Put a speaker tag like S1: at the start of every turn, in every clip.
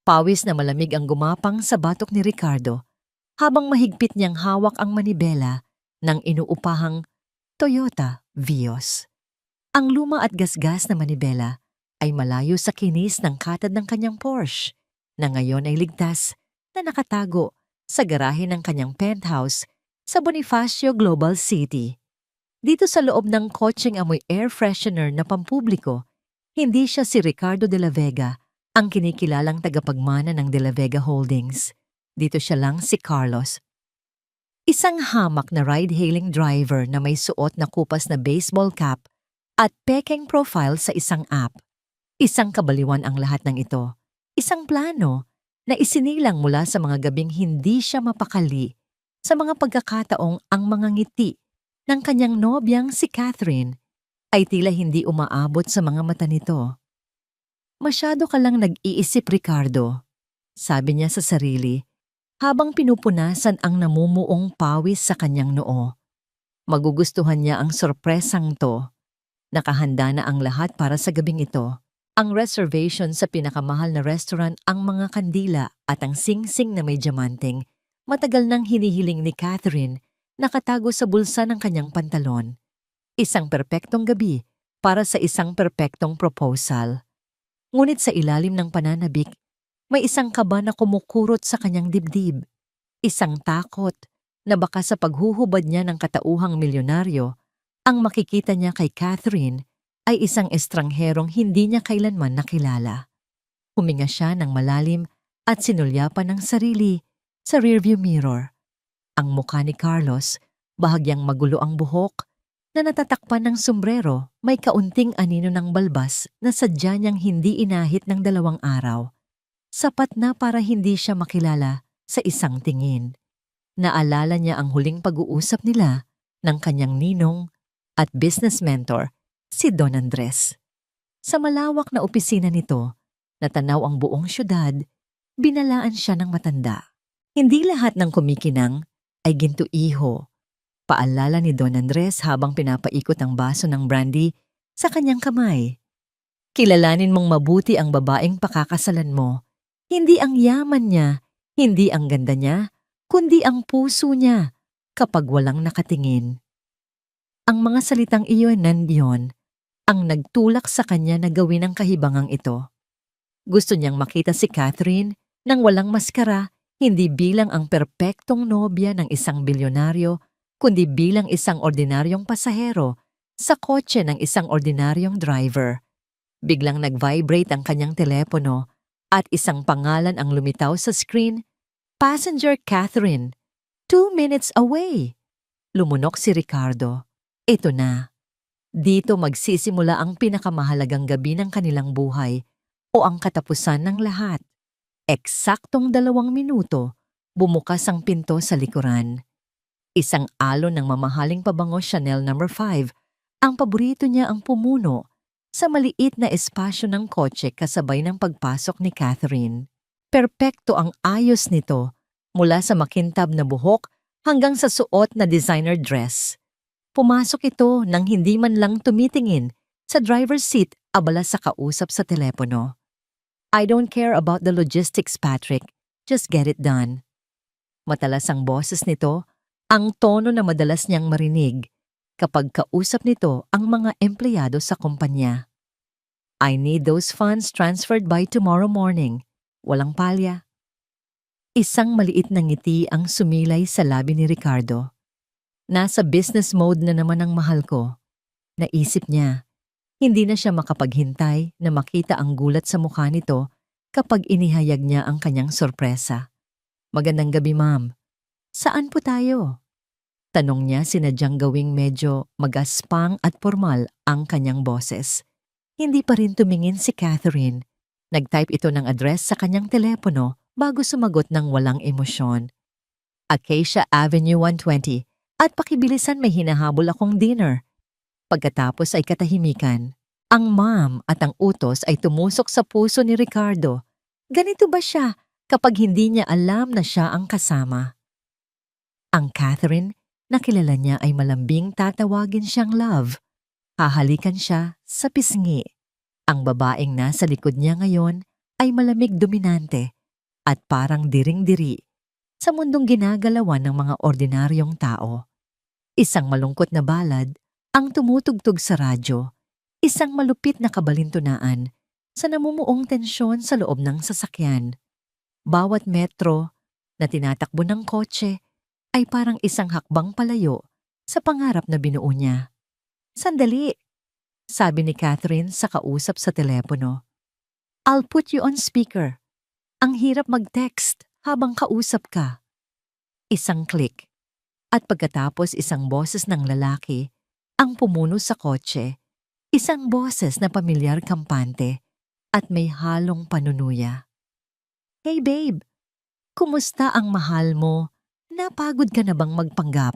S1: Pawis na malamig ang gumapang sa batok ni Ricardo habang mahigpit niyang hawak ang manibela ng inuupahang Toyota Vios. Ang luma at gasgas na manibela ay malayo sa kinis ng katad ng kanyang Porsche na ngayon ay ligtas na nakatago sa garahe ng kanyang penthouse sa Bonifacio Global City. Dito sa loob ng kotseng amoy air freshener na pampubliko, hindi siya si Ricardo de la Vega, ang kinikilalang tagapagmana ng De La Vega Holdings. Dito siya lang si Carlos. Isang hamak na ride-hailing driver na may suot na kupas na baseball cap at pekeng profile sa isang app. Isang kabaliwan ang lahat ng ito. Isang plano na isinilang mula sa mga gabing hindi siya mapakali sa mga pagkakataong ang mga ngiti ng kanyang nobyang si Catherine ay tila hindi umaabot sa mga mata nito. Masyado ka lang nag-iisip, Ricardo, sabi niya sa sarili habang pinupunasan ang namumuong pawis sa kanyang noo. Magugustuhan niya ang sorpresang to. Nakahanda na ang lahat para sa gabing ito. Ang reservation sa pinakamahal na restaurant, ang mga kandila at ang sing-sing na may diamanteng. Matagal nang hinihiling ni Catherine, nakatago sa bulsa ng kanyang pantalon. Isang perpektong gabi para sa isang perpektong proposal. Ngunit sa ilalim ng pananabik, may isang kaba na kumukurot sa kanyang dibdib. Isang takot na baka sa paghuhubad niya ng katauhang milyonaryo, ang makikita niya kay Catherine ay isang estrangherong hindi niya kailanman nakilala. Huminga siya ng malalim at sinulyapan ng sarili sa rearview mirror. Ang mukha ni Carlos, bahagyang magulo ang buhok, na natatakpan ng sombrero, may kaunting anino ng balbas na sadya niyang hindi inahit ng 2 araw. Sapat na para hindi siya makilala sa isang tingin. Naalala niya ang huling pag-uusap nila ng kanyang ninong at business mentor, si Don Andres. Sa malawak na opisina nito, natanaw ang buong syudad, binalaan siya ng matanda. Hindi lahat ng kumikinang ay ginto-iho. Paalala ni Don Andres habang pinapaikot ang baso ng brandy sa kanyang kamay. Kilalanin mong mabuti ang babaeng pakakasalan mo. Hindi ang yaman niya, hindi ang ganda niya, kundi ang puso niya kapag walang nakatingin. Ang mga salitang iyon nandiyon ang nagtulak sa kanya na gawin ang kahibangang ito. Gusto niyang makita si Catherine nang walang maskara, hindi bilang ang perpektong nobya ng isang bilyonaryo, kundi bilang isang ordinaryong pasahero sa kotse ng isang ordinaryong driver. Biglang nag-vibrate ang kanyang telepono at isang pangalan ang lumitaw sa screen, Passenger Catherine, 2 minutes away. Lumunok si Ricardo. Ito na. Dito magsisimula ang pinakamahalagang gabi ng kanilang buhay o ang katapusan ng lahat. Eksaktong 2 minuto, bumukas ang pinto sa likuran. Isang alon ng mamahaling pabango Chanel No. 5, ang paborito niya ang pumuno sa maliit na espasyo ng kotse kasabay ng pagpasok ni Catherine. Perpekto ang ayos nito mula sa makintab na buhok hanggang sa suot na designer dress. Pumasok ito nang hindi man lang tumitingin sa driver's seat abala sa kausap sa telepono. I don't care about the logistics, Patrick. Just get it done. Matalas ang boses nito, ang tono na madalas niyang marinig kapag kausap nito ang mga empleyado sa kumpanya. I need those funds transferred by tomorrow morning. Walang palya. Isang maliit na ngiti ang sumilay sa labi ni Ricardo. Nasa business mode na naman ang mahal ko. Naisip niya, hindi na siya makapaghintay na makita ang gulat sa mukha nito kapag inihayag niya ang kanyang sorpresa. Magandang gabi, ma'am. Saan po tayo? Tanong niya sinadyang gawing medyo magaspang at formal ang kanyang boses. Hindi pa rin tumingin si Catherine. Nag-type ito ng address sa kanyang telepono bago sumagot ng walang emosyon. Acacia Avenue 120 at pakibilisan may hinahabol akong dinner. Pagkatapos ay katahimikan. Ang ma'am at ang utos ay tumusok sa puso ni Ricardo. Ganito ba siya kapag hindi niya alam na siya ang kasama? Ang Catherine na kilala niya ay malambing tatawagin siyang love. Hahalikan siya sa pisngi. Ang babaeng nasa likod niya ngayon ay malamig dominante at parang diring-diri sa mundong ginagalawan ng mga ordinaryong tao. Isang malungkot na balad ang tumutugtog sa radyo, isang malupit na kabalintunaan sa namumuong tensyon sa loob ng sasakyan. Bawat metro na tinatakbo ng kotse ay parang isang hakbang palayo sa pangarap na binuo niya. "Sandali," sabi ni Catherine sa kausap sa telepono. "I'll put you on speaker." Ang hirap mag-text habang kausap ka. Isang click. At pagkatapos isang boses ng lalaki ang pumuno sa kotse. Isang boses na pamilyar kampante at may halong panunuya. "Hey babe, kumusta ang mahal mo? Napagod ka na bang magpanggap?"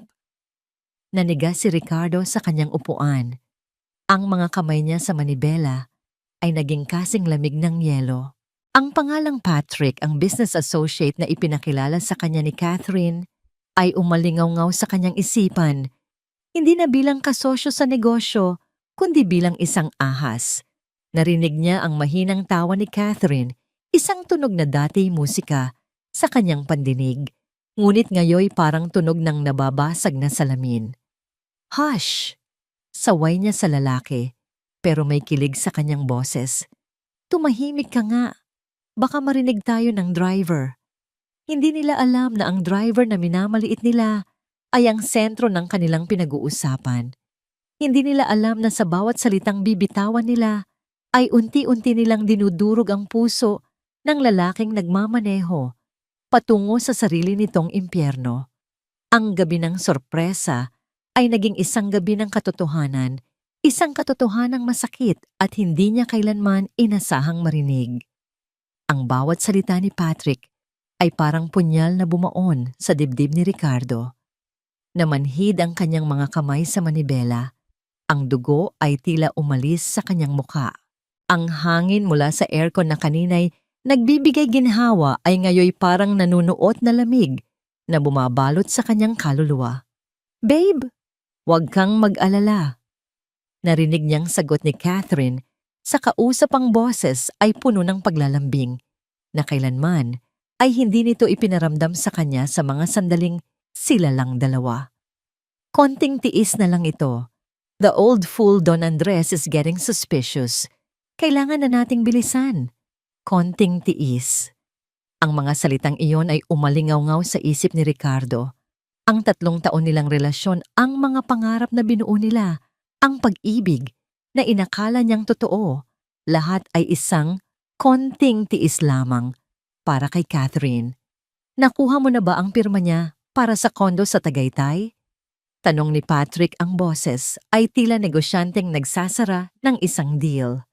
S1: Naniga si Ricardo sa kanyang upuan. Ang mga kamay niya sa manibela ay naging kasing lamig ng yelo. Ang pangalang Patrick, ang business associate na ipinakilala sa kanya ni Catherine, ay umalingaw-ngaw sa kanyang isipan. Hindi na bilang kasosyo sa negosyo, kundi bilang isang ahas. Narinig niya ang mahinang tawa ni Catherine, isang tunog na dati musika, sa kanyang pandinig. Ngunit ngayoy parang tunog ng nababasag na salamin. "Hush!" Saway niya sa lalaki, pero may kilig sa kanyang boses. "Tumahimik ka nga. Baka marinig tayo ng driver." Hindi nila alam na ang driver na minamaliit nila ay ang sentro ng kanilang pinag-uusapan. Hindi nila alam na sa bawat salitang bibitawan nila ay unti-unti nilang dinudurog ang puso ng lalaking nagmamaneho patungo sa sarili nitong impyerno. Ang gabi ng sorpresa ay naging isang gabi ng katotohanan, isang katotohanang masakit at hindi niya kailanman inasahang marinig. Ang bawat salita ni Patrick ay parang punyal na bumaon sa dibdib ni Ricardo. Namanhid ang kanyang mga kamay sa manibela. Ang dugo ay tila umalis sa kanyang muka. Ang hangin mula sa aircon na kanina'y nagbibigay ginhawa ay ngayoy parang nanunuot na lamig na bumabalot sa kanyang kaluluwa. "Babe, huwag kang mag-alala." Narinig niyang sagot ni Catherine sa kausapang boses ay puno ng paglalambing na kailanman ay hindi nito ipinaramdam sa kanya sa mga sandaling sila lang dalawa. "Konting tiis na lang ito. The old fool Don Andres is getting suspicious. Kailangan na nating bilisan. Konting tiis." Ang mga salitang iyon ay umalingaw-ngaw sa isip ni Ricardo. Ang 3 taon nilang relasyon, ang mga pangarap na binuo nila, ang pag-ibig na inakala niyang totoo, lahat ay isang konting tiis lamang para kay Catherine. "Nakuha mo na ba ang pirma niya para sa kondo sa Tagaytay?" Tanong ni Patrick. Ang boses ay tila negosyanteng nagsasara ng isang deal.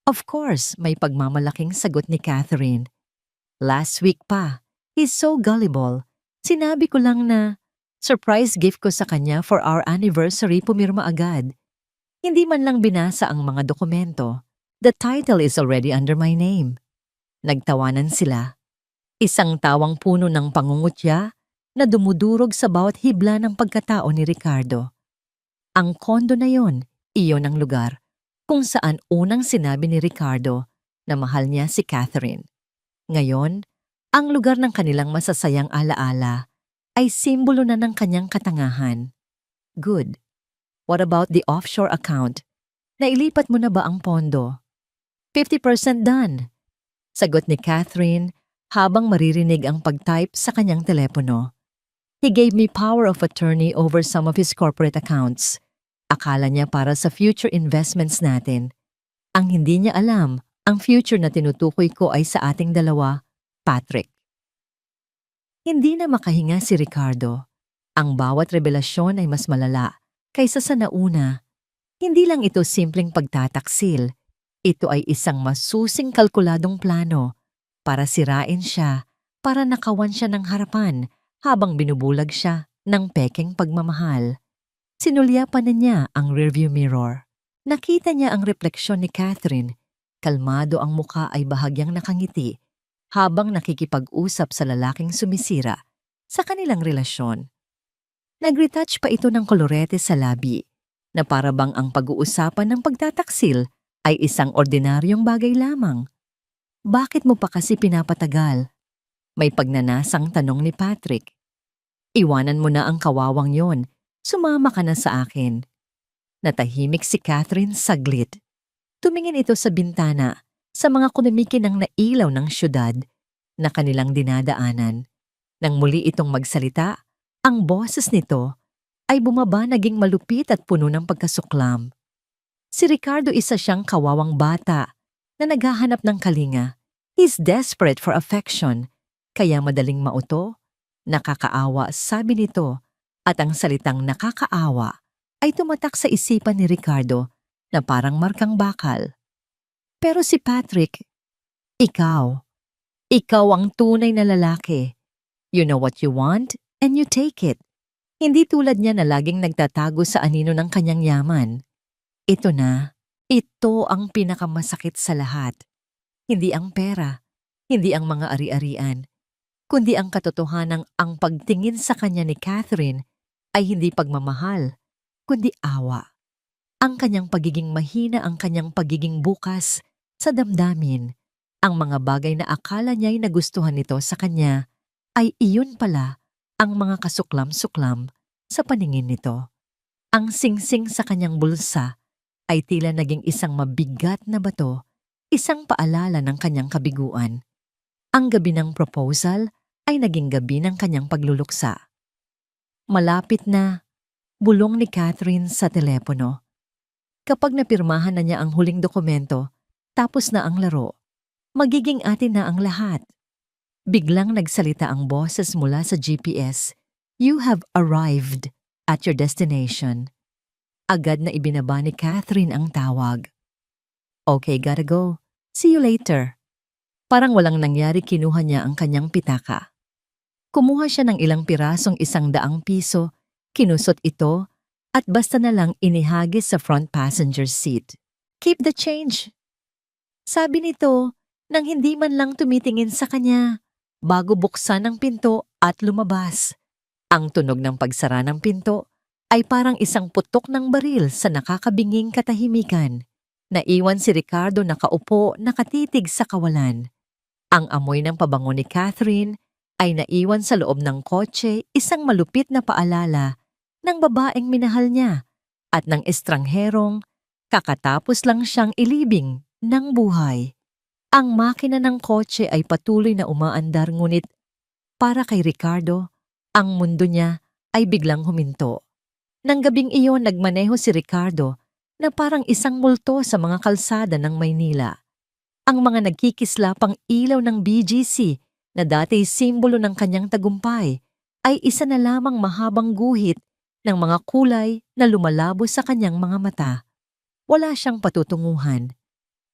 S1: "Of course," may pagmamalaking sagot ni Catherine. "Last week pa. He's so gullible. Sinabi ko lang na surprise gift ko sa kanya for our anniversary, pumirma agad. Hindi man lang binasa ang mga dokumento. The title is already under my name." Nagtawanan sila. Isang tawang puno ng pangungutya na dumudurog sa bawat hibla ng pagkatao ni Ricardo. Ang kondo na yon, iyon ang lugar kung saan unang sinabi ni Ricardo na mahal niya si Catherine. Ngayon, ang lugar ng kanilang masasayang alaala ay simbolo na ng kanyang katangahan. "Good. What about the offshore account? Nailipat mo na ba ang pondo?" 50% done," sagot ni Catherine habang maririnig ang pag-type sa kanyang telepono. "He gave me power of attorney over some of his corporate accounts. Akala niya para sa future investments natin. Ang hindi niya alam, ang future na tinutukoy ko ay sa ating dalawa, Patrick." Hindi na makahinga si Ricardo. Ang bawat revelasyon ay mas malala kaysa sa nauna. Hindi lang ito simpleng pagtataksil. Ito ay isang masusing kalkuladong plano para sirain siya, para nakawan siya ng harapan habang binubulag siya ng pekeng pagmamahal. Sinulyapan na niya ang rearview mirror. Nakita niya ang refleksyon ni Catherine. Kalmado ang muka ay bahagyang nakangiti habang nakikipag-usap sa lalaking sumisira sa kanilang relasyon. Nag-retouch pa ito ng kolorete sa labi na para bang ang pag-uusapan ng pagtataksil ay isang ordinaryong bagay lamang. "Bakit mo pa kasi pinapatagal?" May pagnanasang tanong ni Patrick. Iwanan mo na ang kawawang yon. Sumama ka na sa akin. Natahimik si Catherine saglit. Tumingin ito sa bintana, sa mga kumikikinang na ilaw ng syudad na kanilang dinadaanan. Nang muli itong magsalita, ang boses nito ay bumaba naging malupit at puno ng pagkasuklam. Si Ricardo isa siyang kawawang bata na naghahanap ng kalinga. He's desperate for affection, kaya madaling mauto, nakakaawa sabi nito, at ang salitang nakakaawa ay tumatak sa isipan ni Ricardo na parang markang bakal. Pero si Patrick, ikaw ang tunay na lalaki. You know what you want and you take it. Hindi tulad niya na laging nagtatago sa anino ng kanyang yaman. Ito ang pinakamasakit sa lahat. Hindi ang pera, hindi ang mga ari-arian, kundi ang katotohanang ang pagtingin sa kanya ni Catherine ay hindi pagmamahal, kundi awa. Ang kanyang pagiging mahina, ang kanyang pagiging bukas sa damdamin, ang mga bagay na akala niya'y nagustuhan nito sa kanya, ay iyon pala ang mga kasuklam-suklam sa paningin nito. Ang singsing sa kanyang bulsa ay tila naging isang mabigat na bato, isang paalala ng kanyang kabiguan. Ang gabi ng proposal ay naging gabi ng kanyang pagluluksa. Malapit na, bulong ni Catherine sa telepono. Kapag napirmahan na niya ang huling dokumento, tapos na ang laro, magiging atin na ang lahat. Biglang nagsalita ang boses mula sa GPS. You have arrived at your destination. Agad na ibinaba ni Catherine ang tawag. Okay, gotta go. See you later. Parang walang nangyari, kinuha niya ang kanyang pitaka. Kumuha siya ng ilang pirasong ₱100, kinusot ito at basta na lang inihagis sa front passenger seat. Keep the change. Sabi nito nang hindi man lang tumitingin sa kanya bago buksan ang pinto at lumabas. Ang tunog ng pagsara ng pinto ay parang isang putok ng baril sa nakakabinging katahimikan. Naiwan si Ricardo nakaupo, nakatitig sa kawalan. Ang amoy ng pabango ni Catherine ay naiwan sa loob ng kotse, isang malupit na paalala ng babaeng minahal niya at ng estrangherong kakatapos lang siyang ilibing ng buhay. Ang makina ng kotse ay patuloy na umaandar, ngunit para kay Ricardo, ang mundo niya ay biglang huminto. Nang gabing iyon, nagmaneho si Ricardo na parang isang multo sa mga kalsada ng Maynila. Ang mga nagkikislapang ilaw ng BGC na dati simbolo ng kanyang tagumpay ay isa na lamang mahabang guhit ng mga kulay na lumalabo sa kanyang mga mata. Wala siyang patutunguhan.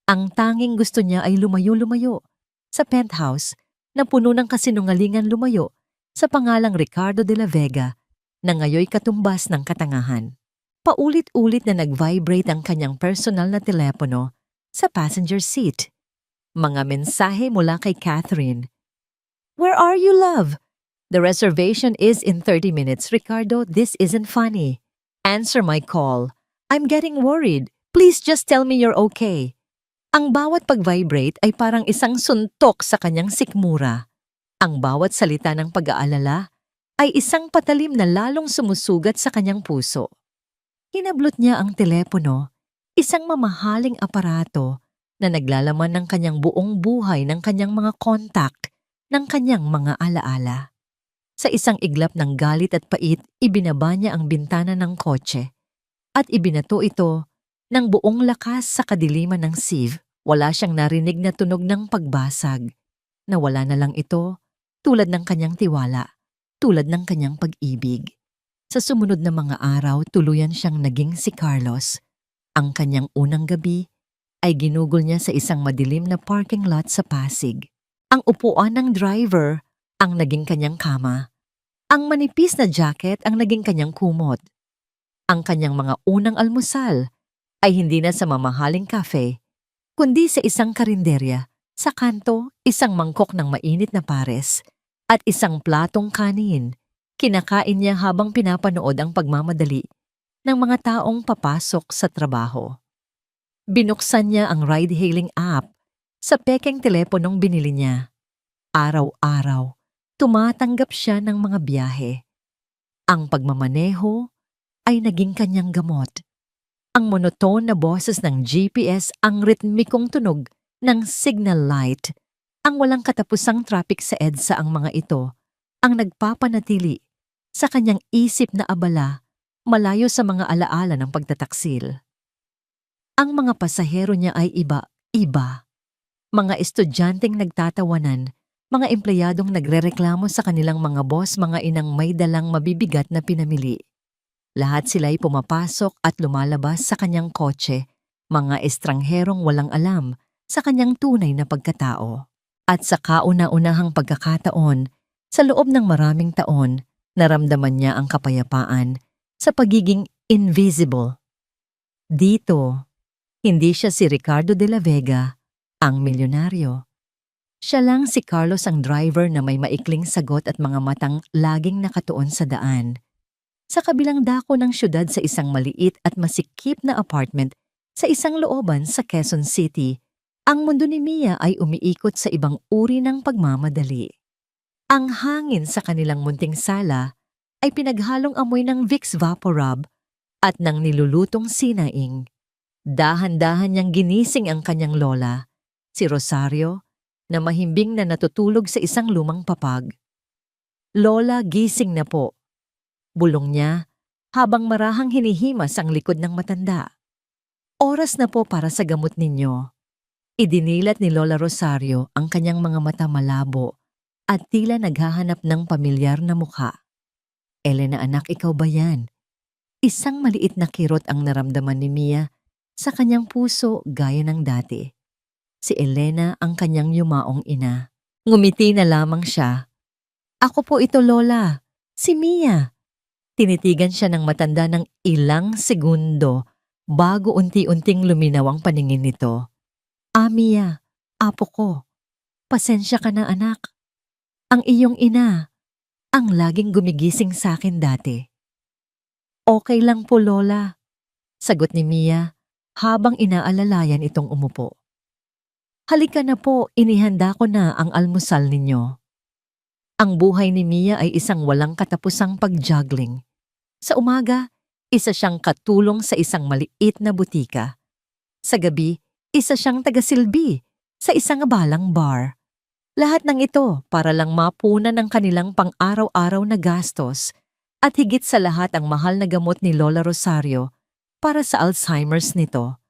S1: Ang tanging gusto niya ay lumayo-lumayo sa penthouse na puno ng kasinungalingan, lumayo sa pangalang Ricardo de la Vega na ngayoy katumbas ng katangahan. Paulit-ulit na nag-vibrate ang kanyang personal na telepono sa passenger seat. Mga mensahe mula kay Catherine. Where are you, love? The reservation is in 30 minutes. Ricardo, this isn't funny. Answer my call. I'm getting worried. Please just tell me you're okay. Ang bawat pag-vibrate ay parang isang suntok sa kanyang sikmura. Ang bawat salita ng pag-aalala ay isang patalim na lalong sumusugat sa kanyang puso. Hinablot niya ang telepono, isang mamahaling aparato na naglalaman ng kanyang buong buhay, ng kanyang mga contact, ng kanyang mga alaala. Sa isang iglap ng galit at pait, ibinaba niya ang bintana ng kotse at ibinato ito ng buong lakas sa kadiliman ng sieve. Wala siyang narinig na tunog ng pagbasag. Nawala na lang ito, tulad ng kanyang tiwala, tulad ng kanyang pag-ibig. Sa sumunod na mga araw, tuluyan siyang naging si Carlos. Ang kanyang unang gabi ay ginugol niya sa isang madilim na parking lot sa Pasig. Ang upuan ng driver ang naging kanyang kama. Ang manipis na jacket ang naging kanyang kumot. Ang kanyang mga unang almusal ay hindi na sa mamahaling cafe, kundi sa isang karinderya, sa kanto, isang mangkok ng mainit na pares at isang platong kanin. Kinakain niya habang pinapanood ang pagmamadali ng mga taong papasok sa trabaho. Binuksan niya ang ride-hailing app sa pekeng teleponong binili niya. Araw-araw, tumatanggap siya ng mga biyahe. Ang pagmamaneho ay naging kanyang gamot. Ang monoton na boses ng GPS, ang ritmikong tunog ng signal light, ang walang katapusang traffic sa EDSA, ang mga ito ang nagpapanatili sa kanyang isip na abala, malayo sa mga alaala ng pagtataksil. Ang mga pasahero niya ay iba-iba. Mga estudyanteng nagtatawanan, mga empleyadong nagrereklamo sa kanilang mga boss, mga inang may dalang mabibigat na pinamili. Lahat sila'y pumapasok at lumalabas sa kanyang kotse, mga estrangherong walang alam sa kanyang tunay na pagkatao. At sa kauna-unahang pagkakataon, sa loob ng maraming taon, naramdaman niya ang kapayapaan sa pagiging invisible. Dito, hindi siya si Ricardo de la Vega, ang milyonaryo. Siya lang si Carlos, ang driver na may maikling sagot at mga matang laging nakatuon sa daan. Sa kabilang dako ng syudad, sa isang maliit at masikip na apartment sa isang looban sa Quezon City, ang mundo ni Mia ay umiikot sa ibang uri ng pagmamadali. Ang hangin sa kanilang munting sala ay pinaghalong amoy ng Vicks Vaporub at ng nilulutong sinaing. Dahan-dahan niyang ginising ang kanyang lola, si Rosario, na mahimbing na natutulog sa isang lumang papag. "Lola, gising na po," bulong niya habang marahang hinihimas ang likod ng matanda. "Oras na po para sa gamot ninyo." Idinilat ni Lola Rosario ang kanyang mga mata, malabo at tila naghahanap ng pamilyar na mukha. "Elena anak, ikaw ba yan?" Isang maliit na kirot ang naramdaman ni Mia sa kanyang puso, gaya ng dati. Si Elena ang kanyang yumaong ina. Ngumiti na lamang siya. "Ako po ito, Lola. Si Mia." Tinitigan siya ng matanda ng ilang segundo bago unti-unting luminaw ang paningin nito. "Ah, Mia, apo ko. Pasensya ka na anak. Ang iyong ina, ang laging gumigising sa akin dati." "Okay lang po, Lola," sagot ni Mia habang inaalalayan itong umupo. "Halika na po, inihanda ko na ang almusal ninyo." Ang buhay ni Mia ay isang walang katapusang pag-juggling. Sa umaga, isa siyang katulong sa isang maliit na butika. Sa gabi, isa siyang tagasilbi sa isang abalang bar. Lahat ng ito para lang mapunan ng kanilang pang-araw-araw na gastos at higit sa lahat ang mahal na gamot ni Lola Rosario para sa Alzheimer's nito.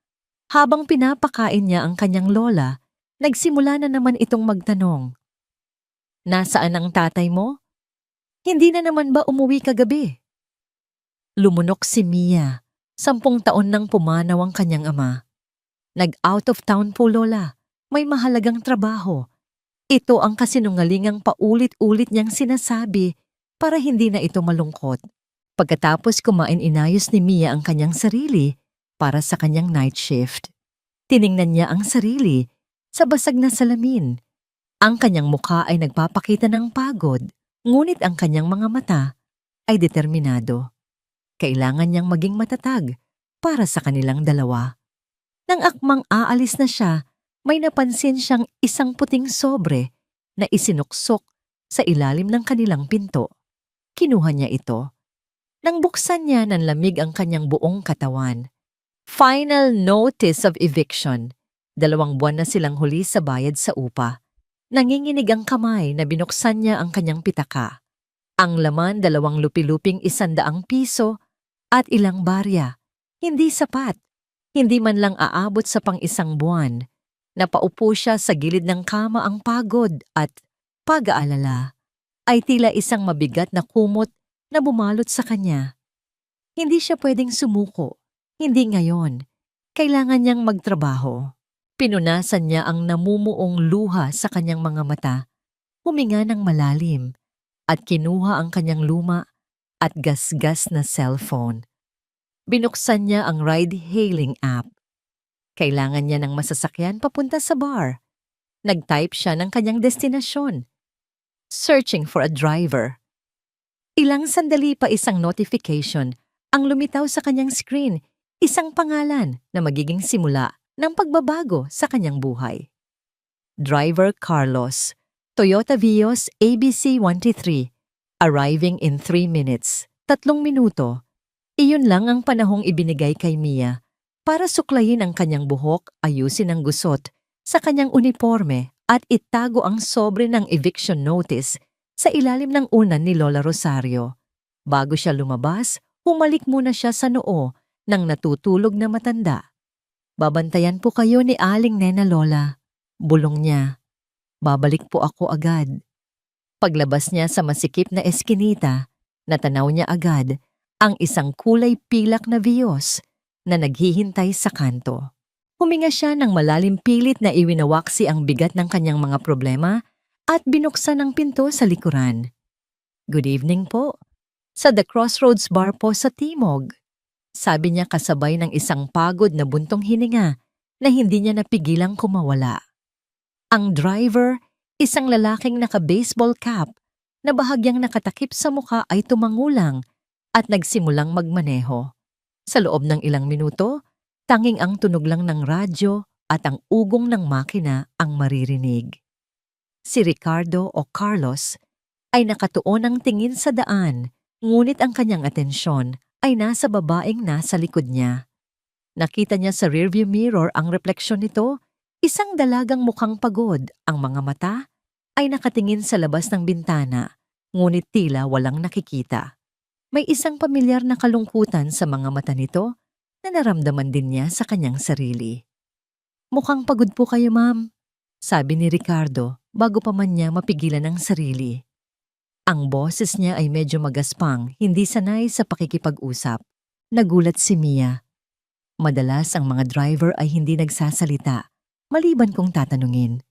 S1: Habang pinapakain niya ang kanyang lola, nagsimula na naman itong magtanong. "Nasaan ang tatay mo? Hindi na naman ba umuwi kagabi?" Lumunok si Mia. 10 taon nang pumanaw ang kanyang ama. "Nag-out of town po, Lola. May mahalagang trabaho." Ito ang kasinungalingang paulit-ulit niyang sinasabi para hindi na ito malungkot. Pagkatapos kumain, inayos ni Mia ang kanyang sarili para sa kanyang night shift. Tiningnan niya ang sarili sa basag na salamin. Ang kanyang mukha ay nagpapakita ng pagod, ngunit ang kanyang mga mata ay determinado. Kailangan niyang maging matatag para sa kanilang dalawa. Nang akmang aalis na siya, may napansin siyang isang puting sobre na isinuksok sa ilalim ng kanilang pinto. Kinuha niya ito. Nang buksan niya, nanlamig ang kanyang buong katawan. Final notice of eviction. 2 buwan na silang huli sa bayad sa upa. Nanginginig ang kamay na binuksan niya ang kanyang pitaka. Ang laman, 2 lupi-luping 100 piso at ilang barya. Hindi sapat. Hindi man lang aabot sa pang-1 buwan. Napaupo siya sa gilid ng kama, ang pagod at pag-aalala ay tila isang mabigat na kumot na bumalot sa kanya. Hindi siya pwedeng sumuko. Hindi ngayon. Kailangan niyang magtrabaho. Pinunasan niya ang namumuong luha sa kanyang mga mata, huminga ng malalim, at kinuha ang kanyang luma at gasgas na cellphone. Binuksan niya ang ride-hailing app. Kailangan niya ng masasakyan papunta sa bar. Nag-type siya ng kanyang destinasyon. Searching for a driver. Ilang sandali pa, isang notification ang lumitaw sa kanyang screen, isang pangalan na magiging simula ng pagbabago sa kanyang buhay. Driver Carlos. Toyota Vios ABC 123, arriving in 3 minutes. 3 minuto. Iyon lang ang panahong ibinigay kay Mia para suklayin ang kanyang buhok, ayusin ang gusot sa kanyang uniforme at itago ang sobre ng eviction notice sa ilalim ng unan ni Lola Rosario. Bago siya lumabas, humalik muna siya sa noo ng natutulog na matanda. Babantayan po kayo ni Aling Nena Lola. Bulong niya. Babalik po ako agad. Paglabas niya sa masikip na eskinita, natanaw niya agad ang isang kulay pilak na Vios na naghihintay sa kanto. Huminga siya ng malalim pilit na iwinawaksi ang bigat ng kanyang mga problema at binuksan ang pinto sa likuran. Good evening po. Sa The Crossroads Bar po sa Timog. Sabi niya kasabay ng isang pagod na buntong hininga na hindi niya napigilang kumawala. Ang driver, isang lalaking naka-baseball cap na bahagyang nakatakip sa mukha ay tumangulang at nagsimulang magmaneho. Sa loob ng ilang minuto, tanging ang tunog lang ng radyo at ang ugong ng makina ang maririnig. Si Ricardo o Carlos ay nakatuon ang tingin sa daan, ngunit ang kanyang atensyon ay nasa babaeng nasa likod niya. Nakita niya sa rearview mirror ang refleksyon nito, isang dalagang mukhang pagod, ang mga mata ay nakatingin sa labas ng bintana, ngunit tila walang nakikita. May isang pamilyar na kalungkutan sa mga mata nito na naramdaman din niya sa kanyang sarili. Mukhang pagod po kayo, ma'am, sabi ni Ricardo bago pa man niya mapigilan ang sarili. Ang boses niya ay medyo magaspang, hindi sanay sa pakikipag-usap. Nagulat si Mia. Madalas ang mga driver ay hindi nagsasalita, maliban kung tatanungin.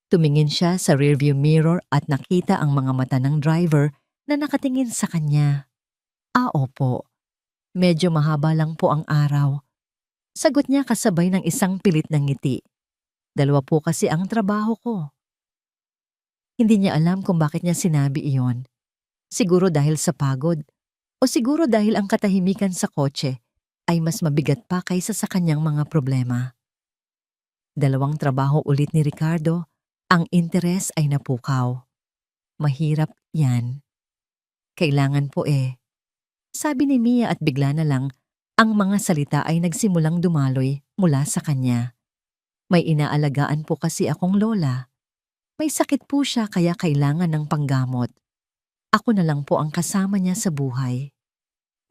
S1: Tumingin siya sa rearview mirror at nakita ang mga mata ng driver na nakatingin sa kanya. Opo. Medyo mahaba lang po ang araw. Sagot niya kasabay ng isang pilit ng ngiti. 2 po kasi ang trabaho ko. Hindi niya alam kung bakit niya sinabi iyon. Siguro dahil sa pagod o siguro dahil ang katahimikan sa kotse ay mas mabigat pa kaysa sa kanyang mga problema. 2 trabaho ulit ni Ricardo, ang interes ay napukaw. Mahirap yan. Kailangan po sabi ni Mia at bigla na lang, ang mga salita ay nagsimulang dumaloy mula sa kanya. May inaalagaan po kasi akong lola. May sakit po siya kaya kailangan ng panggamot. Ako na lang po ang kasama niya sa buhay.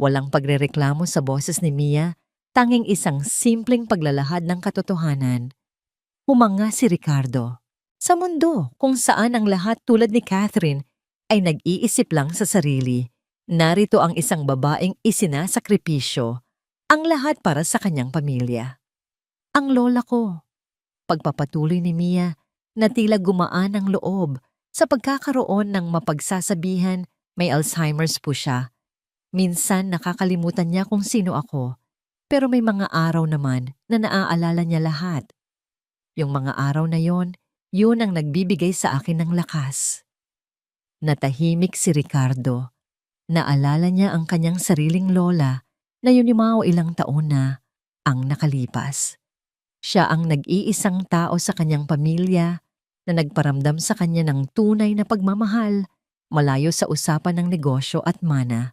S1: Walang pagrereklamo sa boses ni Mia, tanging isang simpleng paglalahad ng katotohanan. Humanga si Ricardo. Sa mundo kung saan ang lahat tulad ni Catherine ay nag-iisip lang sa sarili, narito ang isang babaeng isinasakripisyo, ang lahat para sa kanyang pamilya. Ang lola ko. Pagpapatuloy ni Mia na tila gumaan ang loob sa pagkakaroon ng mapagsasabihan may Alzheimer's po siya. Minsan nakakalimutan niya kung sino ako, pero may mga araw naman na naaalala niya lahat. Yung mga araw na yon, yun ang nagbibigay sa akin ng lakas. Natahimik si Ricardo. Naalala niya ang kanyang sariling lola na yunimao ilang taon na ang nakalipas. Siya ang nag-iisang tao sa kanyang pamilya na nagparamdam sa kanya ng tunay na pagmamahal, malayo sa usapan ng negosyo at mana.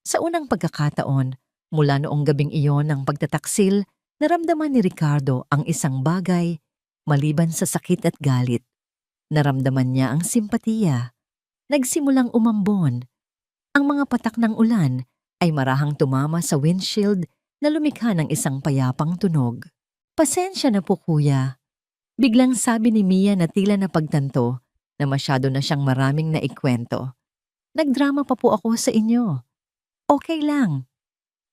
S1: Sa unang pagkakataon, mula noong gabing iyon ng pagtataksil, naramdaman ni Ricardo ang isang bagay maliban sa sakit at galit. Naramdaman niya ang simpatiya. Nagsimulang umambon. Ang mga patak ng ulan ay marahang tumama sa windshield na lumikha ng isang payapang tunog. Pasensya na po kuya. Biglang sabi ni Mia na tila napagtanto na masyado na siyang maraming naikwento. Nagdrama pa po ako sa inyo. Okay lang.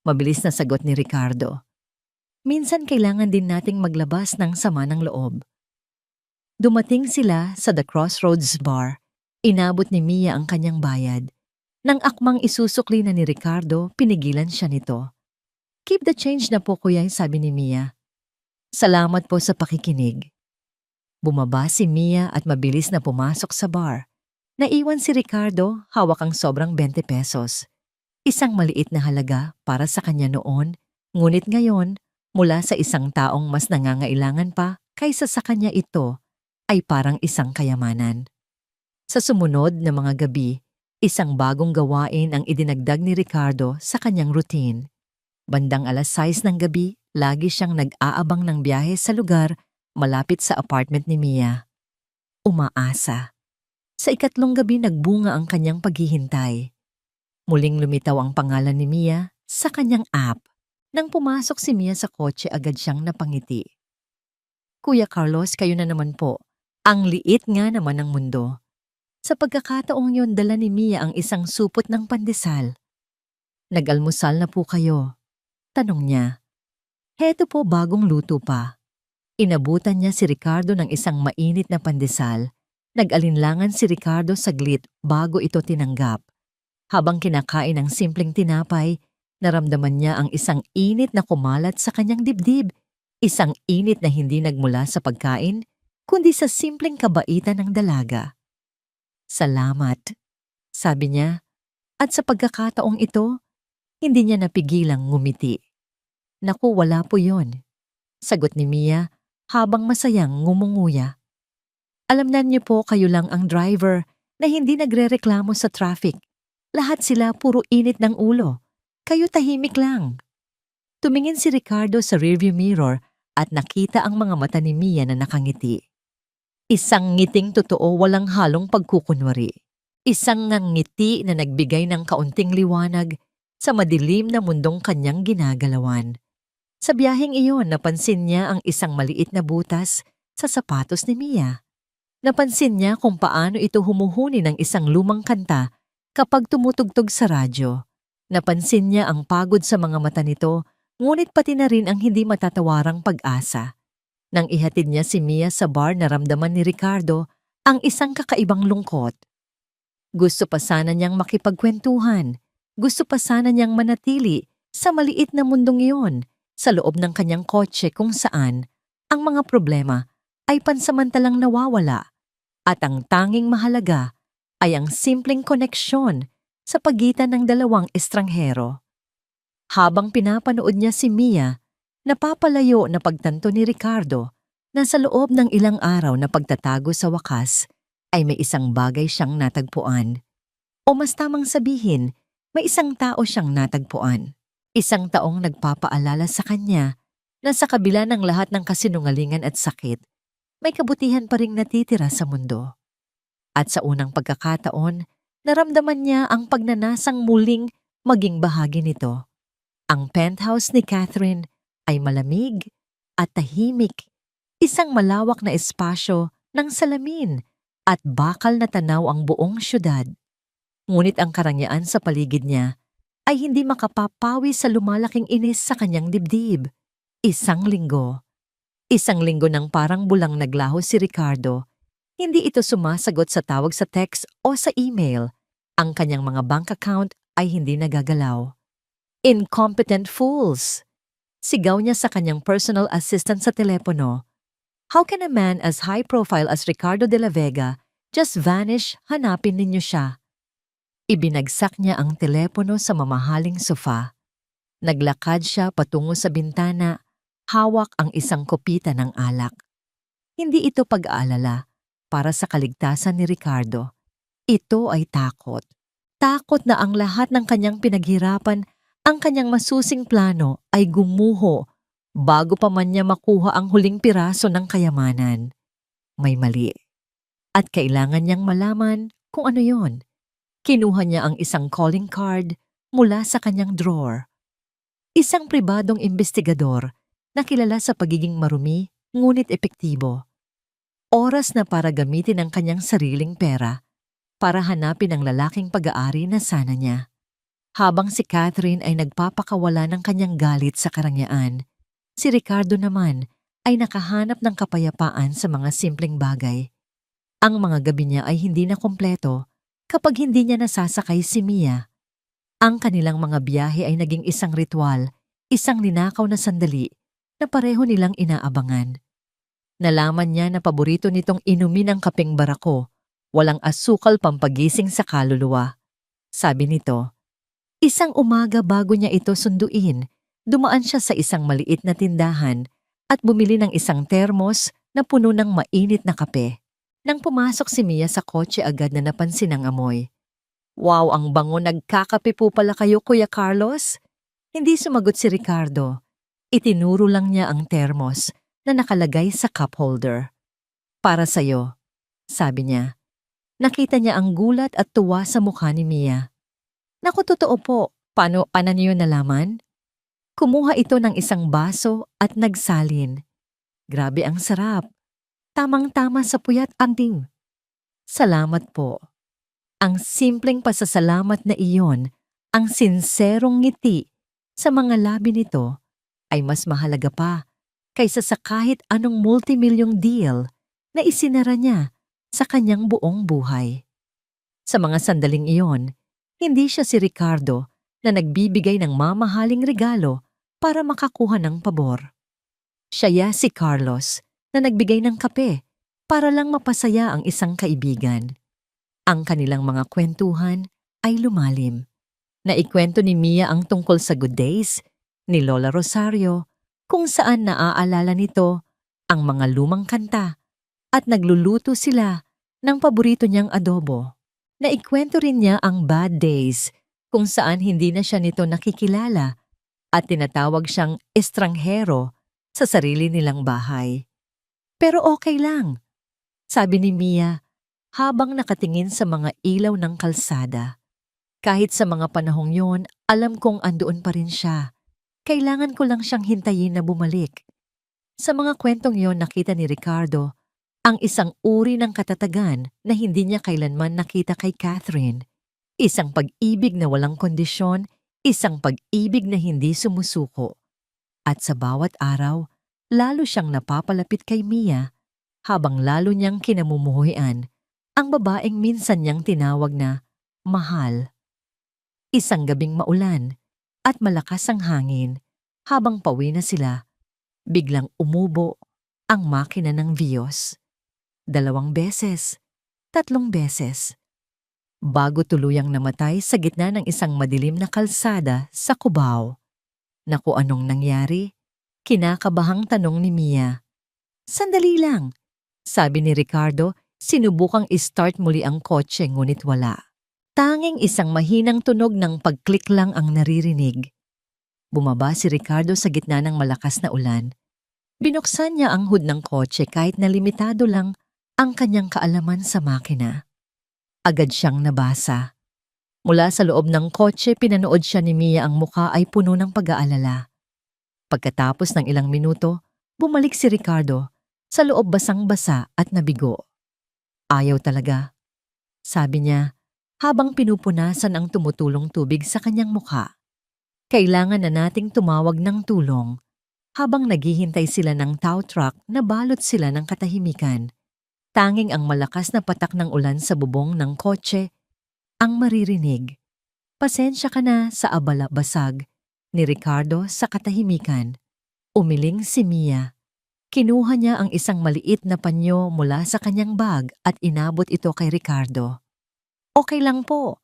S1: Mabilis na sagot ni Ricardo. Minsan kailangan din nating maglabas ng sama ng loob. Dumating sila sa The Crossroads Bar. Inabot ni Mia ang kanyang bayad. Nang akmang isusukli na ni Ricardo, pinigilan siya nito. Keep the change na po kuya, sabi ni Mia. Salamat po sa pakikinig. Bumaba si Mia at mabilis na pumasok sa bar. Naiwan si Ricardo, hawak ang sobrang 20 pesos. Isang maliit na halaga para sa kanya noon, ngunit ngayon, mula sa isang taong mas nangangailangan pa kaysa sa kanya ito, ay parang isang kayamanan. Sa sumunod na mga gabi, isang bagong gawain ang idinagdag ni Ricardo sa kanyang routine. Bandang 6:00 ng gabi, lagi siyang nag-aabang ng biyahe sa lugar malapit sa apartment ni Mia. Umaasa. Sa ikatlong gabi nagbunga ang kanyang paghihintay. Muling lumitaw ang pangalan ni Mia sa kanyang app. Nang pumasok si Mia sa kotse, agad siyang napangiti. Kuya Carlos, kayo na naman po. Ang liit nga naman ng mundo. Sa pagkakataong yon, dala ni Mia ang isang supot ng pandesal. Nag-almusal na po kayo? Tanong niya. Heto po, bagong luto pa. Inabutan niya si Ricardo ng isang mainit na pandesal. Nag-alinlangan si Ricardo saglit bago ito tinanggap. Habang kinakain ng simpleng tinapay, naramdaman niya ang isang init na kumalat sa kanyang dibdib. Isang init na hindi nagmula sa pagkain, kundi sa simpleng kabaitan ng dalaga. Salamat, sabi niya, at sa pagkakataong ito, hindi niya napigilang ngumiti. Naku, wala po yon, sagot ni Mia habang masayang ngumunguya. Alam na niyo po, kayo lang ang driver na hindi nagrereklamo sa traffic. Lahat sila puro init ng ulo. Kayo tahimik lang. Tumingin si Ricardo sa rearview mirror at nakita ang mga mata ni Mia na nakangiti. Isang ngiting totoo, walang halong pagkukunwari. Isang ngiti na nagbigay ng kaunting liwanag sa madilim na mundong kanyang ginagalawan. Sa biyaheng iyon, napansin niya ang isang maliit na butas sa sapatos ni Mia. Napansin niya kung paano ito humuhuni ng isang lumang kanta kapag tumutugtog sa radyo. Napansin niya ang pagod sa mga mata nito, ngunit pati na rin ang hindi matatawarang pag-asa. Nang ihatid niya si Mia sa bar, naramdaman ni Ricardo ang isang kakaibang lungkot. Gusto pa sana niyang makipagkwentuhan. Gusto pa sana niyang manatili sa maliit na mundong iyon, sa loob ng kanyang kotse kung saan ang mga problema ay pansamantalang nawawala at ang tanging mahalaga ay ang simpleng koneksyon sa pagitan ng dalawang estranghero. Habang pinapanood niya si Mia, napapalayo na pagtanto ni Ricardo na sa loob ng ilang araw na pagtatago sa wakas ay may isang bagay siyang natagpuan. O mas tamang sabihin, may isang tao siyang natagpuan. Isang taong nagpapaalala sa kanya na sa kabila ng lahat ng kasinungalingan at sakit, may kabutihan pa ring natitira sa mundo. At sa unang pagkakataon, naramdaman niya ang pagnanasang muling maging bahagi nito. Ang penthouse ni Catherine ay malamig at tahimik, isang malawak na espasyo ng salamin at bakal na tanaw ang buong syudad. Ngunit ang karangyaan sa paligid niya ay hindi makapapawi sa lumalaking inis sa kanyang dibdib. Isang linggo ng parang bulang naglaho si Ricardo. Hindi ito sumasagot sa tawag sa text o sa email. Ang kanyang mga bank account ay hindi nagagalaw. Incompetent fools! Sigaw niya sa kanyang personal assistant sa telepono. How can a man as high profile as Ricardo de la Vega just vanish? Hanapin ninyo siya. Ibinagsak niya ang telepono sa mamahaling sofa. Naglakad siya patungo sa bintana, hawak ang isang kopita ng alak. Hindi ito pag-aalala para sa kaligtasan ni Ricardo. Ito ay takot. Takot na ang lahat ng kanyang pinaghirapan, ang kanyang masusing plano ay gumuho bago pa man niya makuha ang huling piraso ng kayamanan. May mali. At kailangan niyang malaman kung ano yon. Kinuha niya ang isang calling card mula sa kanyang drawer. Isang pribadong investigador na kilala sa pagiging marumi ngunit epektibo. Oras na para gamitin ang kanyang sariling pera para hanapin ang lalaking pag-aari na sana niya. Habang si Catherine ay nagpapakawala ng kanyang galit sa karangyaan, si Ricardo naman ay nakahanap ng kapayapaan sa mga simpleng bagay. Ang mga gabi niya ay hindi na kompleto kapag hindi niya nasasakay si Mia. Ang kanilang mga biyahe ay naging isang ritual, isang ninakaw na sandali na pareho nilang inaabangan. Nalaman niya na paborito nitong inumin ang kapeng barako, walang asukal pampagising sa kaluluwa. Sabi nito, isang umaga bago niya ito sunduin, dumaan siya sa isang maliit na tindahan at bumili ng isang termos na puno ng mainit na kape. Nang pumasok si Mia sa kotse agad na napansin ang amoy. Wow, ang bango, nagkakape po pala kayo, Kuya Carlos? Hindi sumagot si Ricardo. Itinuro lang niya ang termos na nakalagay sa cup holder. Para sa'yo, sabi niya. Nakita niya ang gulat at tuwa sa mukha ni Mia. Naku, totoo po. Paano niyo nalaman? Kumuha ito ng isang baso at nagsalin. Grabe ang sarap. Tamang-tama sa puyat anding. Salamat po. Ang simpleng pasasalamat na iyon, ang sinserong ngiti sa mga labi nito ay mas mahalaga pa kaysa sa kahit anong multimilyong deal na isinara niya sa kanyang buong buhay. Sa mga sandaling iyon, hindi siya si Ricardo na nagbibigay ng mamahaling regalo para makakuha ng pabor. Siya si Carlos na nagbigay ng kape para lang mapasaya ang isang kaibigan. Ang kanilang mga kwentuhan ay lumalim. Naikwento ni Mia ang tungkol sa good days ni Lola Rosario, kung saan naaalala nito ang mga lumang kanta at nagluluto sila ng paborito niyang adobo. Naikwento rin niya ang bad days kung saan hindi na siya nito nakikilala at tinatawag siyang estranghero sa sarili nilang bahay. Pero okay lang, sabi ni Mia habang nakatingin sa mga ilaw ng kalsada. Kahit sa mga panahong yon, alam kong andoon pa rin siya. Kailangan ko lang siyang hintayin na bumalik. Sa mga kwentong yon, nakita ni Ricardo ang isang uri ng katatagan na hindi niya kailanman nakita kay Catherine. Isang pag-ibig na walang kondisyon, isang pag-ibig na hindi sumusuko. At sa bawat araw, lalo siyang napapalapit kay Mia habang lalo niyang kinamumuhian ang babaeng minsan niyang tinawag na mahal. Isang gabing maulan at malakas ang hangin habang pauwi na sila, biglang umubo ang makina ng Vios. 2 beses, 3 beses. Bago tuluyang namatay sa gitna ng isang madilim na kalsada sa Cubao. Naku, anong nangyari? Kinakabahang tanong ni Mia. Sandali lang, sabi ni Ricardo, sinubukang i-start muli ang kotse ngunit wala. Tanging isang mahinang tunog ng pag-click lang ang naririnig. Bumaba si Ricardo sa gitna ng malakas na ulan. Binuksan niya ang hood ng kotse kahit na limitado lang ang kanyang kaalaman sa makina. Agad siyang nabasa. Mula sa loob ng kotse, pinanood siya ni Mia, ang mukha ay puno ng pag-aalala. Pagkatapos ng ilang minuto, bumalik si Ricardo, sa loob basang-basa at nabigo. Ayaw talaga, sabi niya, habang pinupunasan ang tumutulong tubig sa kanyang mukha. Kailangan na nating tumawag ng tulong. Habang naghihintay sila ng tow truck, nabalot sila ng katahimikan. Tanging ang malakas na patak ng ulan sa bubong ng kotse ang maririnig. Pasensya ka na sa abala basag ni Ricardo sa katahimikan. Umiling si Mia. Kinuha niya ang isang maliit na panyo mula sa kanyang bag at inabot ito kay Ricardo. Okay lang po.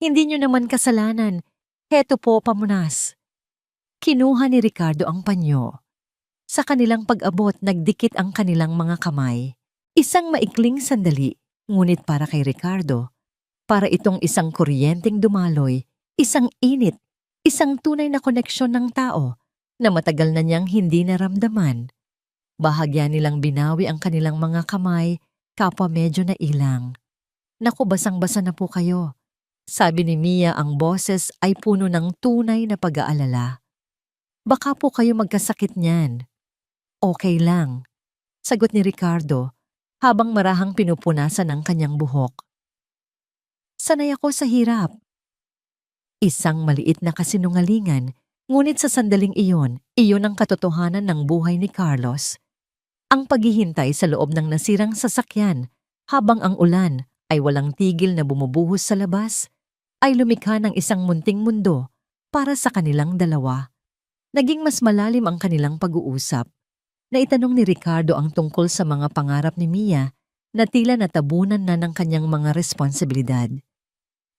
S1: Hindi niyo naman kasalanan. Heto po, pamunas. Kinuha ni Ricardo ang panyo. Sa kanilang pag-abot, nagdikit ang kanilang mga kamay. Isang maikling sandali, ngunit para kay Ricardo, para itong isang kuryenteng dumaloy, isang init, isang tunay na koneksyon ng tao na matagal na niyang hindi naramdaman. Bahagya nilang binawi ang kanilang mga kamay, kapwa medyo nailang. Naku, basang-basa na po kayo. Sabi ni Mia, ang boses ay puno ng tunay na pag-aalala. Baka po kayo magkasakit niyan. Okay lang, sagot ni Ricardo, habang marahang pinupunasan ang kanyang buhok. Sanay ako sa hirap. Isang maliit na kasinungalingan, ngunit sa sandaling iyon ang katotohanan ng buhay ni Carlos. Ang paghihintay sa loob ng nasirang sasakyan habang ang ulan ay walang tigil na bumubuhos sa labas, ay lumikha ng isang munting mundo para sa kanilang dalawa. Naging mas malalim ang kanilang pag-uusap. Naitanong ni Ricardo ang tungkol sa mga pangarap ni Mia na tila natabunan na ng kanyang mga responsibilidad.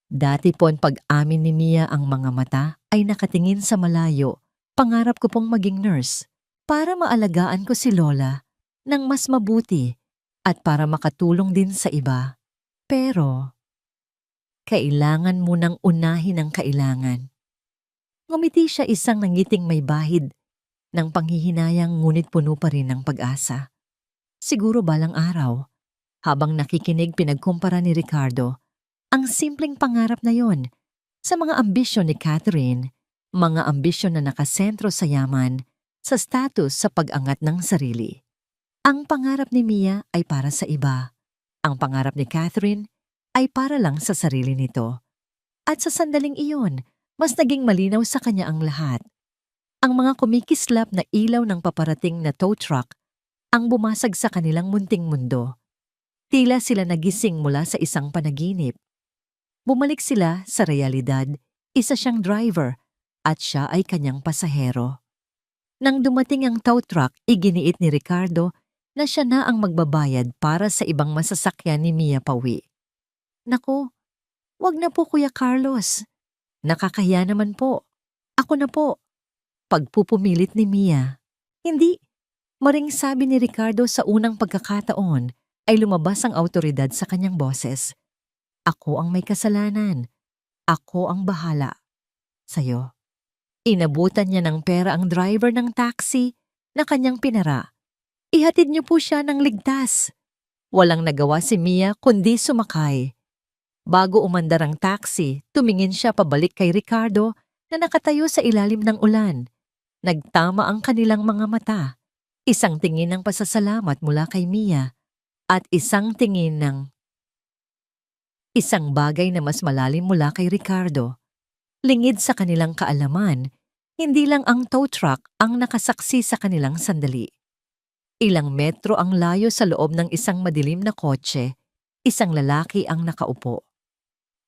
S1: Dati po pag-amin ni Mia, ang mga mata ay nakatingin sa malayo. Pangarap ko pong maging nurse para maalagaan ko si Lola ng mas mabuti at para makatulong din sa iba. Pero, kailangan mo nang unahin ang kailangan. Ngumiti siya, isang nangiting may bahid ng panghihinayang, ngunit puno pa rin ng pag-asa. Siguro balang araw, habang nakikinig, pinagkumpara ni Ricardo ang simpleng pangarap na yon sa mga ambisyon ni Catherine, mga ambisyon na nakasentro sa yaman, sa status, sa pag-angat ng sarili. Ang pangarap ni Mia ay para sa iba. Ang pangarap ni Catherine ay para lang sa sarili nito. At sa sandaling iyon, mas naging malinaw sa kanya ang lahat. Ang mga kumikislap na ilaw ng paparating na tow truck ang bumasag sa kanilang munting mundo. Tila sila nagising mula sa isang panaginip. Bumalik sila sa realidad, isa siyang driver at siya ay kanyang pasahero. Nang dumating ang tow truck, iginiit ni Ricardo na siya na ang magbabayad para sa ibang masasakyan ni Mia pauwi. Naku, wag na po Kuya Carlos. Nakakahiya naman po. Ako na po. Pagpupumilit ni Mia. Hindi. Maring sabi ni Ricardo, sa unang pagkakataon ay lumabas ang awtoridad sa kanyang boses. Ako ang may kasalanan. Ako ang bahala. Sa'yo. Inabutan niya ng pera ang driver ng taxi na kanyang pinara. Ihatid niyo po siya ng ligtas. Walang nagawa si Mia kundi sumakay. Bago umandar ang taxi, tumingin siya pabalik kay Ricardo na nakatayo sa ilalim ng ulan. Nagtama ang kanilang mga mata. Isang tingin ng pasasalamat mula kay Mia at isang tingin ng isang bagay na mas malalim mula kay Ricardo. Lingid sa kanilang kaalaman, hindi lang ang tow truck ang nakasaksi sa kanilang sandali. Ilang metro ang layo sa loob ng isang madilim na kotse, isang lalaki ang nakaupo.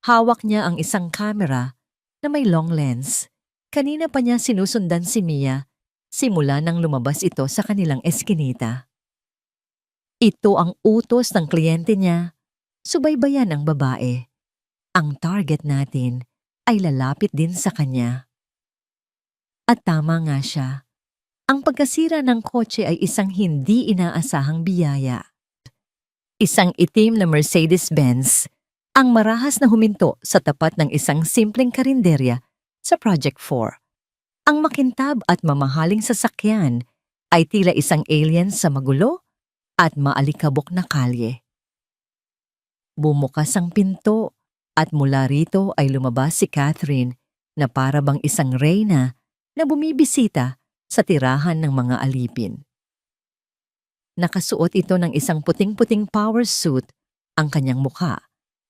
S1: Hawak niya ang isang camera na may long lens. Kanina pa niya sinusundan si Mia simula nang lumabas ito sa kanilang eskinita. Ito ang utos ng kliyente niya. Subaybayan ang babae. Ang target natin ay lalapit din sa kanya. At tama nga siya. Ang pagkasira ng kotse ay isang hindi inaasahang biyaya. Isang itim na Mercedes-Benz ang marahas na huminto sa tapat ng isang simpleng karinderya sa Project 4. Ang makintab at mamahaling sasakyan ay tila isang alien sa magulo at maalikabok na kalye. Bumukas ang pinto at mula rito ay lumabas si Catherine na para bang isang reyna na bumibisita sa tirahan ng mga alipin. Nakasuot ito ng isang puting-puting power suit. Ang kanyang mukha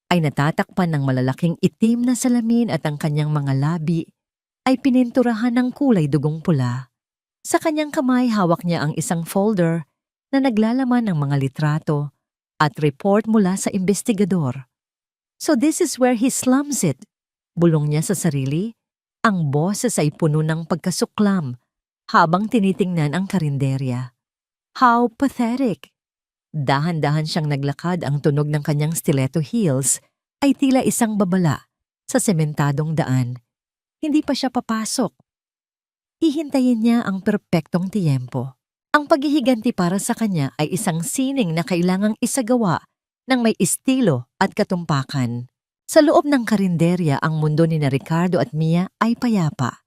S1: ay natatakpan ng malalaking itim na salamin at ang kanyang mga labi ay pininturahan ng kulay dugong pula. Sa kanyang kamay, hawak niya ang isang folder na naglalaman ng mga litrato at report mula sa investigador. So this is where he slums it. Bulong niya sa sarili. Ang boses ay puno ng pagkasuklam habang tinitingnan ang karinderya. How pathetic! Dahan-dahan siyang naglakad, ang tunog ng kanyang stiletto heels ay tila isang babala sa sementadong daan. Hindi pa siya papasok. Hihintayin niya ang perpektong tiyempo. Ang paghihiganti para sa kanya ay isang sining na kailangang isagawa ng may estilo at katumpakan. Sa loob ng karinderya, ang mundo ni Ricardo at Mia ay payapa.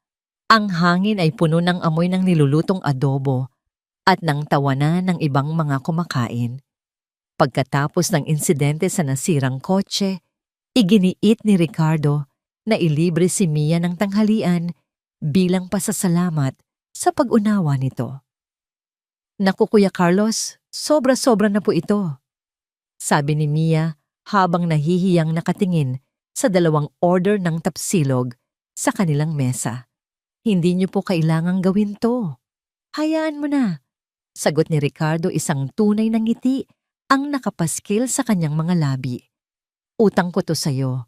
S1: Ang hangin ay puno ng amoy ng nilulutong adobo at ng tawanan ng ibang mga kumakain. Pagkatapos ng insidente sa nasirang kotse, iginiit ni Ricardo na ilibre si Mia ng tanghalian bilang pasasalamat sa pag-unawa nito. Naku Kuya Carlos, sobra-sobra na po ito, sabi ni Mia habang nahihiyang nakatingin sa dalawang order ng tapsilog sa kanilang mesa. Hindi niyo po kailangang gawin to. Hayaan mo na, sagot ni Ricardo, isang tunay na ngiti ang nakapaskil sa kanyang mga labi. Utang ko to sa'yo.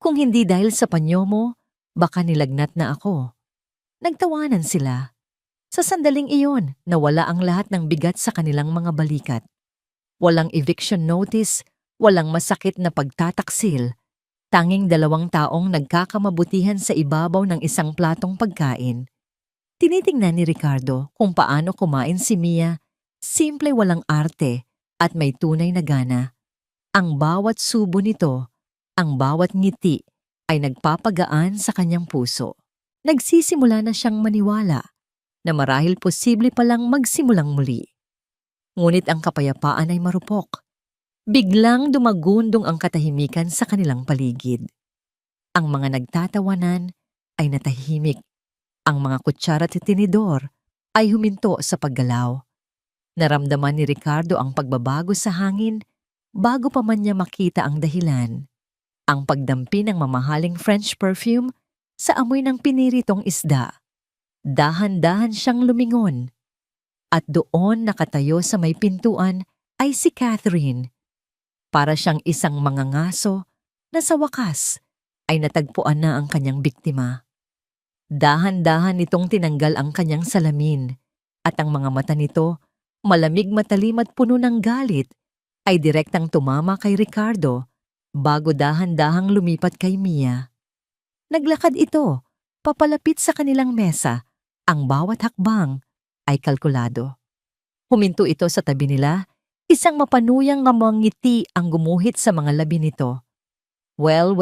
S1: Kung hindi dahil sa panyo mo, baka nilagnat na ako. Nagtawanan sila. Sa sandaling iyon, nawala ang lahat ng bigat sa kanilang mga balikat. Walang eviction notice, walang masakit na pagtataksil. Tanging dalawang taong nagkakamabutihan sa ibabaw ng isang platong pagkain. Tinitingnan ni Ricardo kung paano kumain si Mia, simple, walang arte, at may tunay na gana. Ang bawat subo nito, ang bawat ngiti ay nagpapagaan sa kanyang puso. Nagsisimula na siyang maniwala na marahil posible palang magsimulang muli. Ngunit ang kapayapaan ay marupok. Biglang dumagundong ang katahimikan sa kanilang paligid. Ang mga nagtatawanan ay natahimik. Ang mga kutsara at tinidor ay huminto sa paggalaw. Naramdaman ni Ricardo ang pagbabago sa hangin bago pa man niya makita ang dahilan. Ang pagdampi ng mamahaling French perfume sa amoy ng piniritong isda. Dahan-dahan siyang lumingon. At doon nakatayo sa may pintuan ay si Catherine. Para siyang isang mangangaso na sa wakas ay natagpuan na ang kanyang biktima. Dahan-dahan nitong tinanggal ang kanyang salamin at ang mga mata nito, malamig matalim at puno ng galit, ay direktang tumama kay Ricardo bago dahan-dahang lumipat kay Mia. Naglakad ito, papalapit sa kanilang mesa. Ang bawat hakbang ay kalkulado. Huminto ito sa tabi nila, isang mapanuyang ngiti ang gumuhit sa mga labi nito. Well,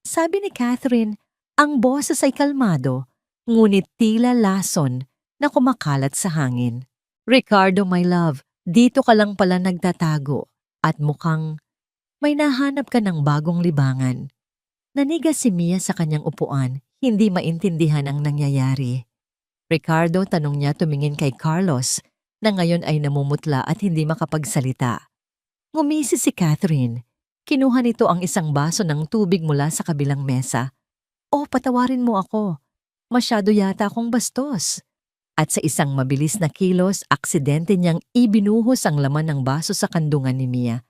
S1: sabi ni Catherine, ang boses ay kalmado, ngunit tila lason na kumakalat sa hangin. Ricardo, my love, dito ka lang pala nagtatago at mukhang may nahanap ka ng bagong libangan. Nanigas si Mia sa kanyang upuan, hindi maintindihan ang nangyayari. Ricardo, tanong niya tumingin kay Carlos na ngayon ay namumutla at hindi makapagsalita. Ngumisi si Catherine. Kinuha nito ang isang baso ng tubig mula sa kabilang mesa. Oh, patawarin mo ako. Masyado yata akong bastos. At sa isang mabilis na kilos, aksidente niyang ibinuhos ang laman ng baso sa kandungan ni Mia.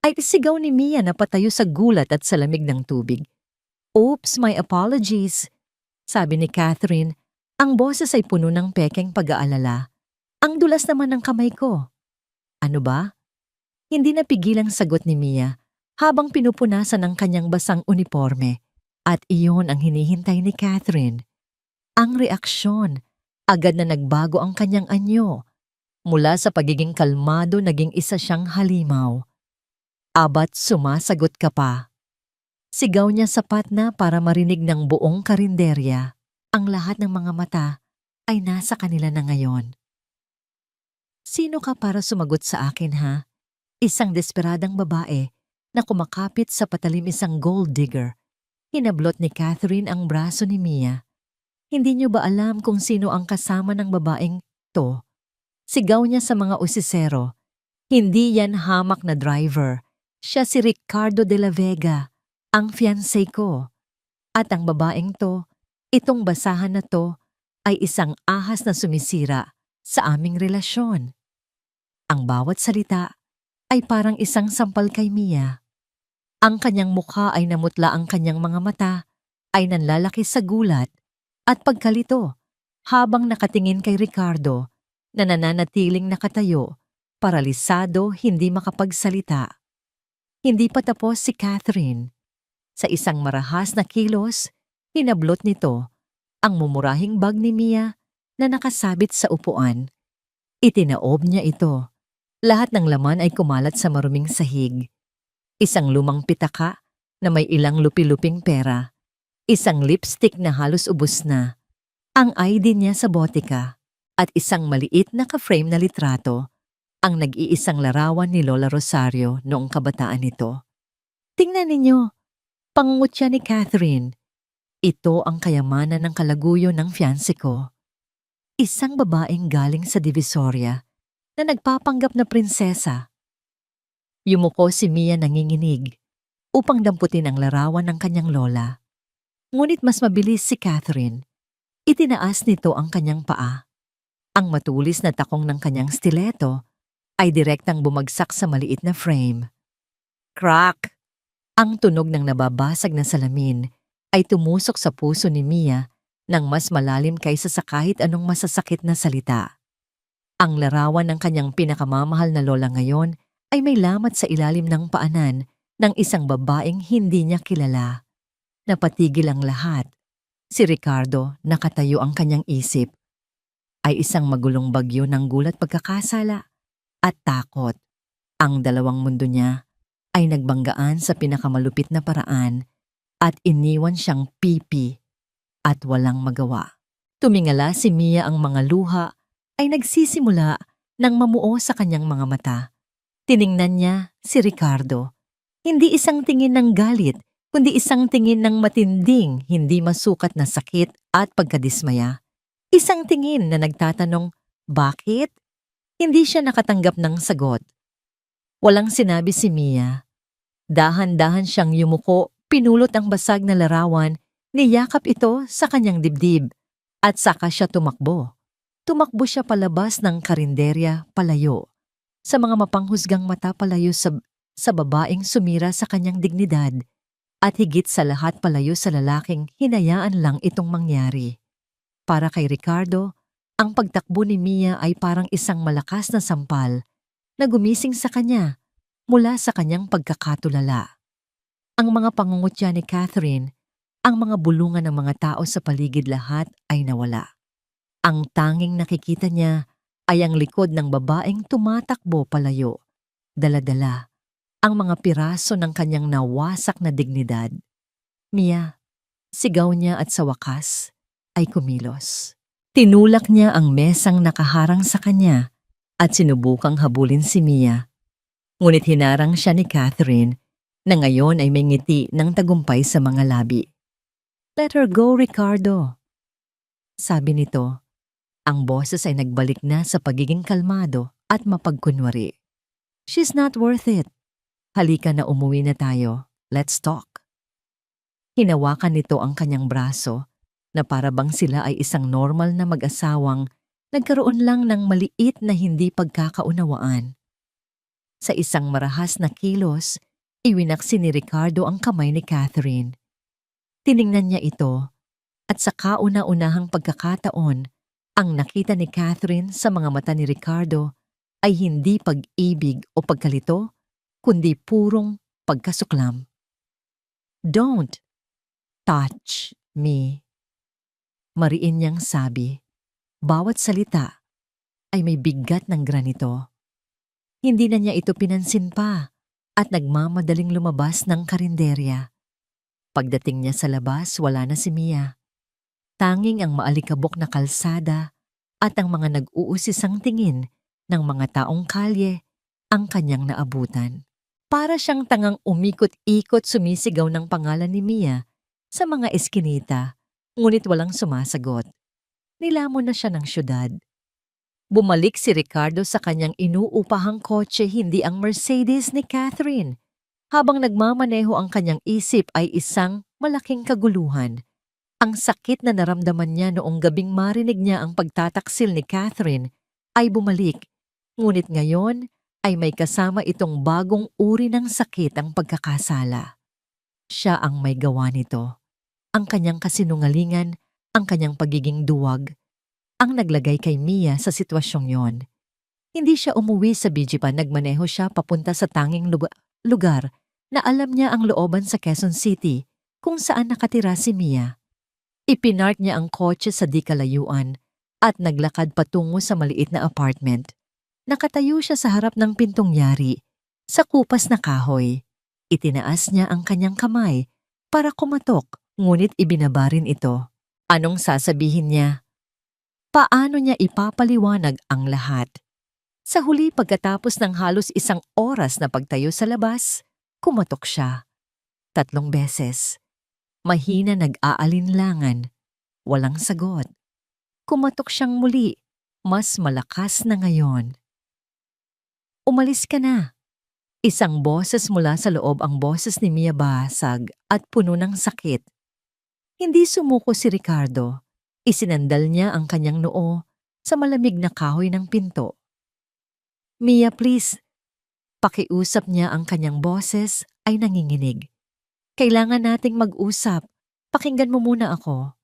S1: Ay sigaw ni Mia na patayo sa gulat at sa lamig ng tubig. Oops, my apologies. Sabi ni Catherine, ang boses ay puno ng pekeng pag-aalala. Ang dulas naman ng kamay ko. Ano ba? Hindi napigilang sagot ni Mia habang pinupunasan ang kanyang basang uniforme. At iyon ang hinihintay ni Catherine. Ang reaksyon, agad na nagbago ang kanyang anyo. Mula sa pagiging kalmado, naging isa siyang halimaw. Abat sumasagot ka pa. Sigaw niya sapat na para marinig ng buong karinderya. Ang lahat ng mga mata ay nasa kanila na ngayon. Sino ka para sumagot sa akin, ha? Isang desperadang babae na kumakapit sa patalim, isang gold digger. Hinablot ni Catherine ang braso ni Mia. Hindi niyo ba alam kung sino ang kasama ng babaeng to? Sigaw niya sa mga usisero. Hindi yan hamak na driver. Siya si Ricardo de la Vega, ang fiancé ko. At ang babaeng to, itong basahan na to, ay isang ahas na sumisira sa aming relasyon. Ang bawat salita ay parang isang sampal kay Mia. Ang kanyang mukha ay namutla, ang kanyang mga mata ay nanlalaki sa gulat at pagkalito habang nakatingin kay Ricardo na nananatiling nakatayo, paralisado, hindi makapagsalita. Hindi pa tapos si Catherine. Sa isang marahas na kilos, hinablot nito ang mumurahing bag ni Mia na nakasabit sa upuan. Itinaob niya ito. Lahat ng laman ay kumalat sa maruming sahig. Isang lumang pitaka na may ilang lupi-luping pera. Isang lipstick na halos ubos na. Ang ID niya sa botika. At isang maliit na ka-frame na litrato. Ang nag-iisang larawan ni Lola Rosario noong kabataan nito. Tingnan ninyo, pangungutya ni Catherine. Ito ang kayamanan ng kalaguyo ng fiancé ko. Isang babaeng galing sa Divisoria na nagpapanggap na prinsesa. Yumuko si Mia nanginginig upang damputin ang larawan ng kanyang lola. Ngunit mas mabilis si Catherine. Itinaas nito ang kanyang paa. Ang matulis na takong ng kanyang stiletto ay direktang bumagsak sa maliit na frame. Crack! Ang tunog ng nababasag na salamin ay tumusok sa puso ni Mia ng mas malalim kaysa sa kahit anong masasakit na salita. Ang larawan ng kanyang pinakamamahal na lola ngayon ay may lamat sa ilalim ng paanan ng isang babaeng hindi niya kilala. Napatigil ang lahat. Si Ricardo, nakatayo ang kanyang isip, ay isang magulong bagyo ng gulat, pagkakasala at takot. Ang dalawang mundo niya ay nagbanggaan sa pinakamalupit na paraan at iniwan siyang pipi at walang magawa. Tumingala si Mia, ang mga luha ay nagsisimula ng mamuo sa kanyang mga mata. Tiningnan niya si Ricardo. Hindi isang tingin ng galit, kundi isang tingin ng matinding, hindi masukat na sakit at pagkadismaya. Isang tingin na nagtatanong, bakit? Hindi siya nakatanggap ng sagot. Walang sinabi si Mia. Dahan-dahan siyang yumuko, pinulot ang basag na larawan, niyakap ito sa kanyang dibdib, at saka siya tumakbo. Tumakbo siya palabas ng karinderya, palayo. Sa mga mapanghusgang mata, palayo sa babaeng sumira sa kanyang dignidad, at higit sa lahat palayo sa lalaking hinayaan lang itong mangyari. Para kay Ricardo, ang pagtakbo ni Mia ay parang isang malakas na sampal na gumising sa kanya mula sa kanyang pagkakatulala. Ang mga pangungutya ni Catherine, ang mga bulungan ng mga tao sa paligid, lahat ay nawala. Ang tanging nakikita niya ay ang likod ng babaeng tumatakbo palayo, dala-dala ang mga piraso ng kanyang nawasak na dignidad. Mia, sigaw niya, at sa wakas ay kumilos. Tinulak niya ang mesang nakaharang sa kanya at sinubukang habulin si Mia. Ngunit hinarang siya ni Catherine, na ngayon ay may ngiti ng tagumpay sa mga labi. "Let her go, Ricardo," sabi nito. Ang boses ay nagbalik na sa pagiging kalmado at mapagkunwari. "She's not worth it. Halika na, umuwi na tayo. Let's talk." Hinawakan nito ang kanyang braso na para bang sila ay isang normal na mag-asawang nagkaroon lang ng maliit na hindi pagkakaunawaan. Sa isang marahas na kilos, iwinaksi ni Ricardo ang kamay ni Catherine. Tiningnan niya ito, at sa kauna-unahang pagkakataon, ang nakita ni Catherine sa mga mata ni Ricardo ay hindi pag-ibig o pagkalito, kundi purong pagkasuklam. "Don't touch me," mariin niyang sabi. Bawat salita ay may bigat ng granito. Hindi na niya ito pinansin pa at nagmamadaling lumabas ng karinderya. Pagdating niya sa labas, wala na si Mia. Tanging ang maalikabok na kalsada at ang mga nag-uusisang tingin ng mga taong kalye ang kanyang naabutan. Para siyang tangang umikot-ikot, sumisigaw ng pangalan ni Mia sa mga eskinita, ngunit walang sumasagot. Nilamon na siya ng syudad. Bumalik si Ricardo sa kanyang inuupahang kotse, hindi ang Mercedes ni Catherine. Habang nagmamaneho, ang kanyang isip ay isang malaking kaguluhan. Ang sakit na naramdaman niya noong gabing marinig niya ang pagtataksil ni Catherine ay bumalik. Ngunit ngayon ay may kasama itong bagong uri ng sakit, ang pagkakasala. Siya ang may gawa nito. Ang kanyang kasinungalingan, ang kanyang pagiging duwag, ang naglagay kay Mia sa sitwasyong yon. Hindi siya umuwi sa Bijipan, nagmaneho siya papunta sa tanging lugar na alam niya, ang looban sa Quezon City, kung saan nakatira si Mia. Ipinark niya ang kotse sa di kalayuan at naglakad patungo sa maliit na apartment. Nakatayo siya sa harap ng pintong yari, sa kupas na kahoy. Itinaas niya ang kanyang kamay para kumatok, ngunit ibinaba rin ito. Anong sasabihin niya? Paano niya ipapaliwanag ang lahat? Sa huli, pagkatapos ng halos 1 oras na pagtayo sa labas, kumatok siya. 3 beses. Mahina, nag-aalinlangan. Walang sagot. Kumatok siyang muli, mas malakas na ngayon. "Umalis ka na." Isang boses mula sa loob, ang boses ni Mia, basag at puno ng sakit. Hindi sumuko si Ricardo. Isinandal niya ang kanyang noo sa malamig na kahoy ng pinto. "Mia, please." Pakiusap niya, ang kanyang boses ay nanginginig. "Kailangan nating mag-usap. Pakinggan mo muna ako."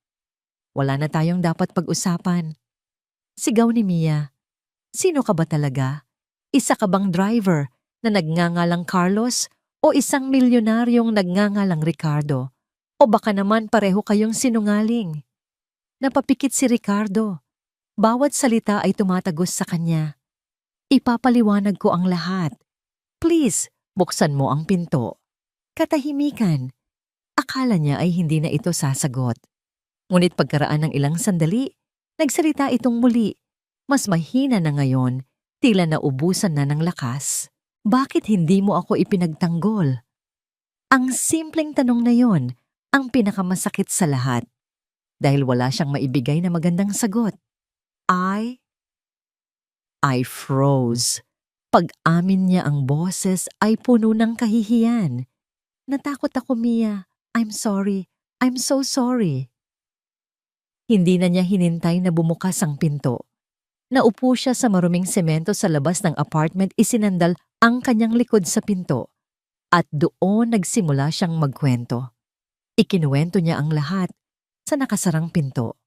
S1: "Wala na tayong dapat pag-usapan." Sigaw ni Mia. "Sino ka ba talaga? Isa ka bang driver na nagngangalang Carlos o isang milyonaryong nagngangalang Ricardo? O baka naman pareho kayong sinungaling?" Napapikit si Ricardo. Bawat salita ay tumatagos sa kanya. "Ipapaliwanag ko ang lahat. Please, buksan mo ang pinto. Katahimikan. Akala niya ay hindi na ito sasagot. Ngunit pagkaraan ng ilang sandali, nagsalita itong muli. Mas mahina na ngayon, tila naubusan na ng lakas. Bakit hindi mo ako ipinagtanggol? Ang simpleng tanong na yon, ang pinakamasakit sa lahat. Dahil wala siyang maibigay na magandang sagot. I froze. Pag-amin niya ang boses ay puno ng kahihiyan. Natakot ako, Mia. I'm sorry. I'm so sorry. Hindi na niya hinintay na bumukas ang pinto. Naupo siya sa maruming semento sa labas ng apartment, isinandal ang kanyang likod sa pinto. At doon nagsimula siyang magkwento. Ikinuwento niya ang lahat sa nakasarang pinto.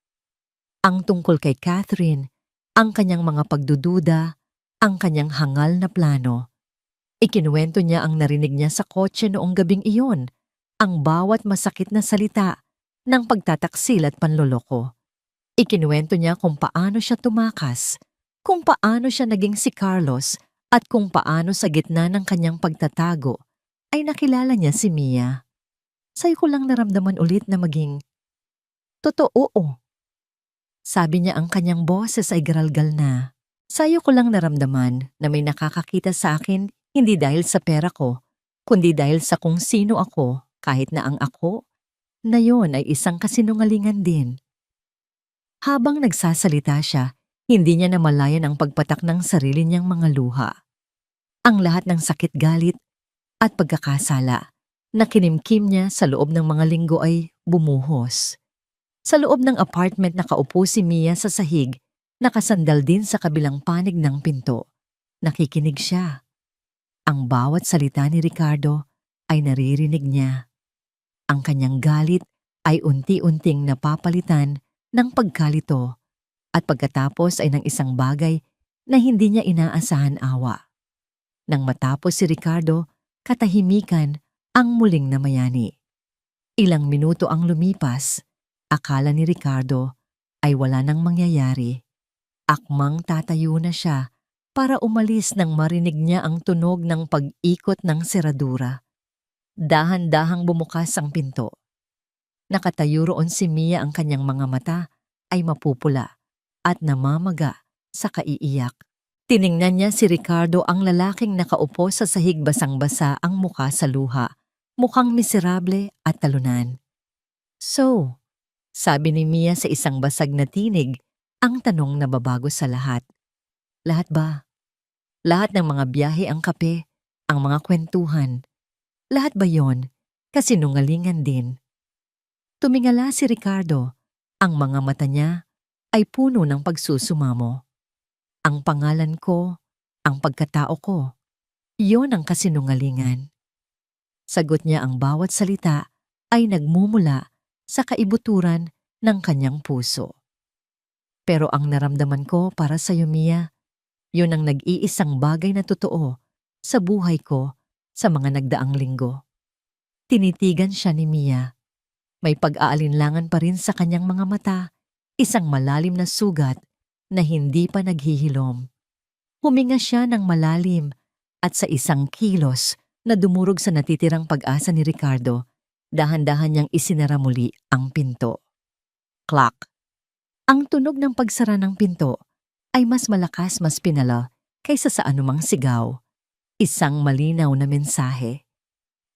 S1: Ang tungkol kay Catherine, ang kanyang mga pagdududa, ang kanyang hangal na plano. Ikinuwento niya ang narinig niya sa kotse noong gabing iyon, ang bawat masakit na salita ng pagtataksil at panloloko. Ikinuwento niya kung paano siya tumakas, kung paano siya naging si Carlos at kung paano sa gitna ng kanyang pagtatago ay nakilala niya si Mia. Sa'yo ko lang naramdaman ulit na maging totoo. Sabi niya ang kanyang boses ay garalgal na. Sa'yo ko lang naramdaman na may nakakakita sa akin hindi dahil sa pera ko, kundi dahil sa kung sino ako, kahit na ang ako na yon ay isang kasinungalingan din. Habang nagsasalita siya, hindi niya namalayan ang pagpatak ng sarili niyang mga luha. Ang lahat ng sakit, galit at pagkakasala na kinimkim niya sa loob ng mga linggo ay bumuhos. Sa loob ng apartment nakaupo si Mia sa sahig, nakasandal din sa kabilang panig ng pinto. Nakikinig siya. Ang bawat salita ni Ricardo ay naririnig niya. Ang kanyang galit ay unti-unting napapalitan ng pagkalito at pagkatapos ay ng isang bagay na hindi niya inaasahan awa. Nang matapos si Ricardo, katahimikan ang muling namayani. Ilang minuto ang lumipas, akala ni Ricardo ay wala nang mangyayari. Akmang tatayo na siya para umalis nang marinig niya ang tunog ng pag-ikot ng seradura. Dahan-dahang bumukas ang pinto. Nakatayo roon si Mia, ang kanyang mga mata ay mapupula at namamaga sa kaiiyak. Tiningnan niya si Ricardo, ang lalaking nakaupo sa sahig, basang-basa ang mukha sa luha, mukhang miserable at talunan. So, sabi ni Mia sa isang basag na tinig, ang tanong na babago sa lahat. Lahat ba? Lahat ng mga biyahe, ang kape, ang mga kwentuhan. Lahat ba yon? Kasinungalingan din. Tumingala si Ricardo. Ang mga mata niya ay puno ng pagsusumamo. Ang pangalan ko, ang pagkatao ko, yon ang kasinungalingan. Sagot niya, ang bawat salita ay nagmumula sa kaibuturan ng kanyang puso. Pero ang naramdaman ko para sa iyo, Mia, yun ang nag-iisang bagay na totoo sa buhay ko sa mga nagdaang linggo. Tinitigan siya ni Mia. May pag-aalinlangan pa rin sa kanyang mga mata, isang malalim na sugat na hindi pa naghihilom. Huminga siya ng malalim at sa isang kilos na dumurog sa natitirang pag-asa ni Ricardo, dahan-dahan niyang isinara muli ang pinto. Clack! Ang tunog ng pagsara ng pinto ay mas malakas, mas pinala kaysa sa anumang sigaw. Isang malinaw na mensahe.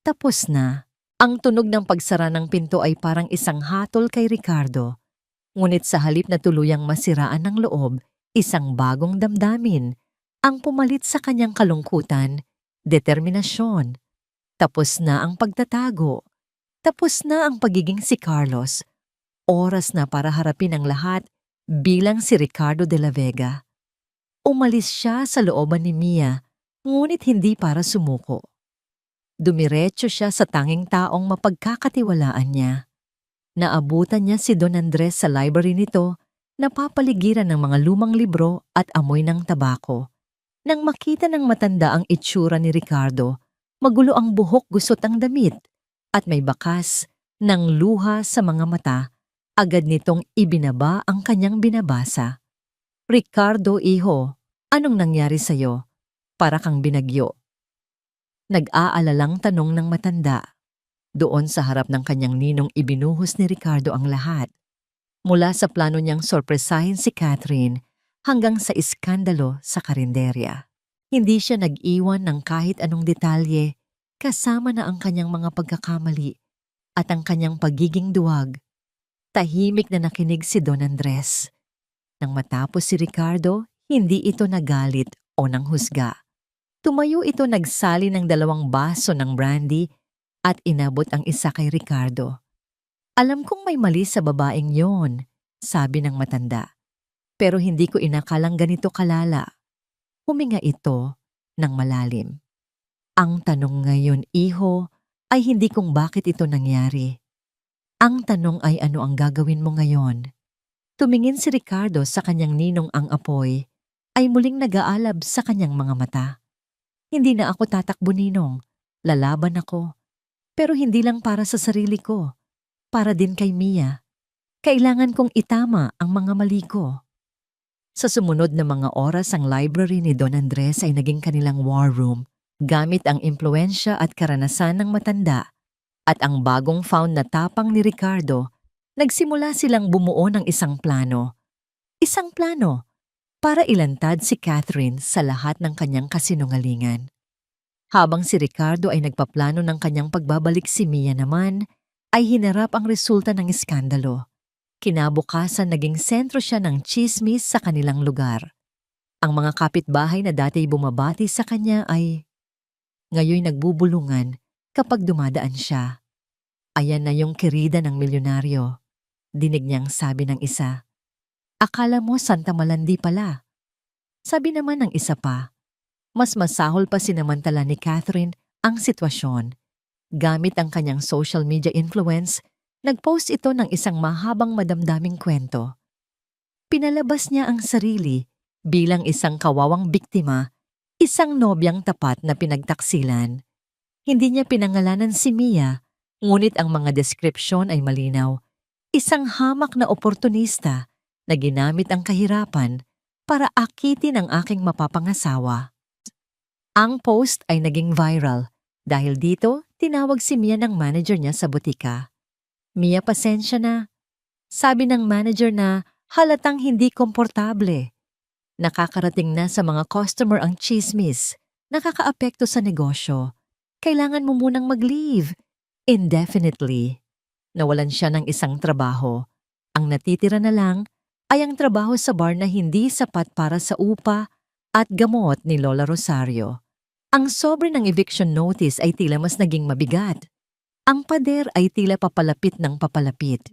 S1: Tapos na. Ang tunog ng pagsara ng pinto ay parang isang hatol kay Ricardo. Ngunit sa halip na tuluyang masiraan ng loob, isang bagong damdamin ang pumalit sa kanyang kalungkutan, determinasyon. Tapos na ang pagtatago. Tapos na ang pagiging si Carlos. Oras na para harapin ang lahat bilang si Ricardo de la Vega. Umalis siya sa looban ni Mia, ngunit hindi para sumuko. Dumiretso siya sa tanging taong mapagkakatiwalaan niya. Naabutan niya si Don Andres sa library nito, napapaligiran ng mga lumang libro at amoy ng tabako. Nang makita ng matanda ang itsura ni Ricardo, magulo ang buhok, gusot ang damit, at may bakas ng luha sa mga mata, agad nitong ibinaba ang kanyang binabasa. Ricardo, iho, anong nangyari sa'yo? Para kang binagyo. Nag-aalalang tanong ng matanda. Doon sa harap ng kanyang ninong ibinuhos ni Ricardo ang lahat. Mula sa plano niyang sorpresahin si Catherine hanggang sa iskandalo sa karinderya. Hindi siya nag-iwan ng kahit anong detalye kasama na ang kanyang mga pagkakamali at ang kanyang pagiging duwag. Tahimik na nakinig si Don Andres. Nang matapos si Ricardo, hindi ito nagalit o nanghusga. Tumayo ito nagsali ng 2 baso ng brandy at inabot ang isa kay Ricardo. Alam kong may mali sa babaeng yon, sabi ng matanda. Pero hindi ko inakalang ganito kalala. Huminga ito ng malalim. Ang tanong ngayon, iho, ay hindi kung bakit ito nangyari. Ang tanong ay ano ang gagawin mo ngayon. Tumingin si Ricardo sa kanyang ninong ang apoy, ay muling nag-aalab sa kanyang mga mata. Hindi na ako tatakbo, ninong. Lalaban ako. Pero hindi lang para sa sarili ko. Para din kay Mia. Kailangan kong itama ang mga mali ko. Sa sumunod na mga oras ang library ni Don Andres ay naging kanilang war room gamit ang impluensya at karanasan ng matanda at ang bagong found na tapang ni Ricardo. Nagsimula silang bumuo ng isang plano. Isang plano para ilantad si Catherine sa lahat ng kanyang kasinungalingan. Habang si Ricardo ay nagpaplano ng kanyang pagbabalik, si Mia naman ay hinarap ang resulta ng iskandalo. Kinabukasan naging sentro siya ng tsismis sa kanilang lugar. Ang mga kapitbahay na dati bumabati sa kanya ay ngayon nagbubulungan kapag dumadaan siya. Ayan na yung kirida ng milyonaryo, dinig niyang sabi ng isa. Akala mo Santa Malandi pala. Sabi naman ng isa pa. Mas masahol pa sinamantala ni Catherine ang sitwasyon. Gamit ang kanyang social media influence, nagpost ito ng isang mahabang madamdaming kwento. Pinalabas niya ang sarili bilang isang kawawang biktima, isang nobyang tapat na pinagtaksilan. Hindi niya pinangalanan si Mia, ngunit ang mga deskripsyon ay malinaw. Isang hamak na oportunista na ginamit ang kahirapan para akitin ang aking mapapangasawa. Ang post ay naging viral. Dahil dito, tinawag si Mia ng manager niya sa butika. Mia, pasensya na. Sabi ng manager na halatang hindi komportable. Nakakarating na sa mga customer ang chismis. Nakakaapekto sa negosyo. Kailangan mo munang mag-leave. Indefinitely. Nawalan siya ng isang trabaho. Ang natitira na lang ay ang trabaho sa bar na hindi sapat para sa upa at gamot ni Lola Rosario. Ang sobre ng eviction notice ay tila mas naging mabigat. Ang pader ay tila papalapit ng papalapit.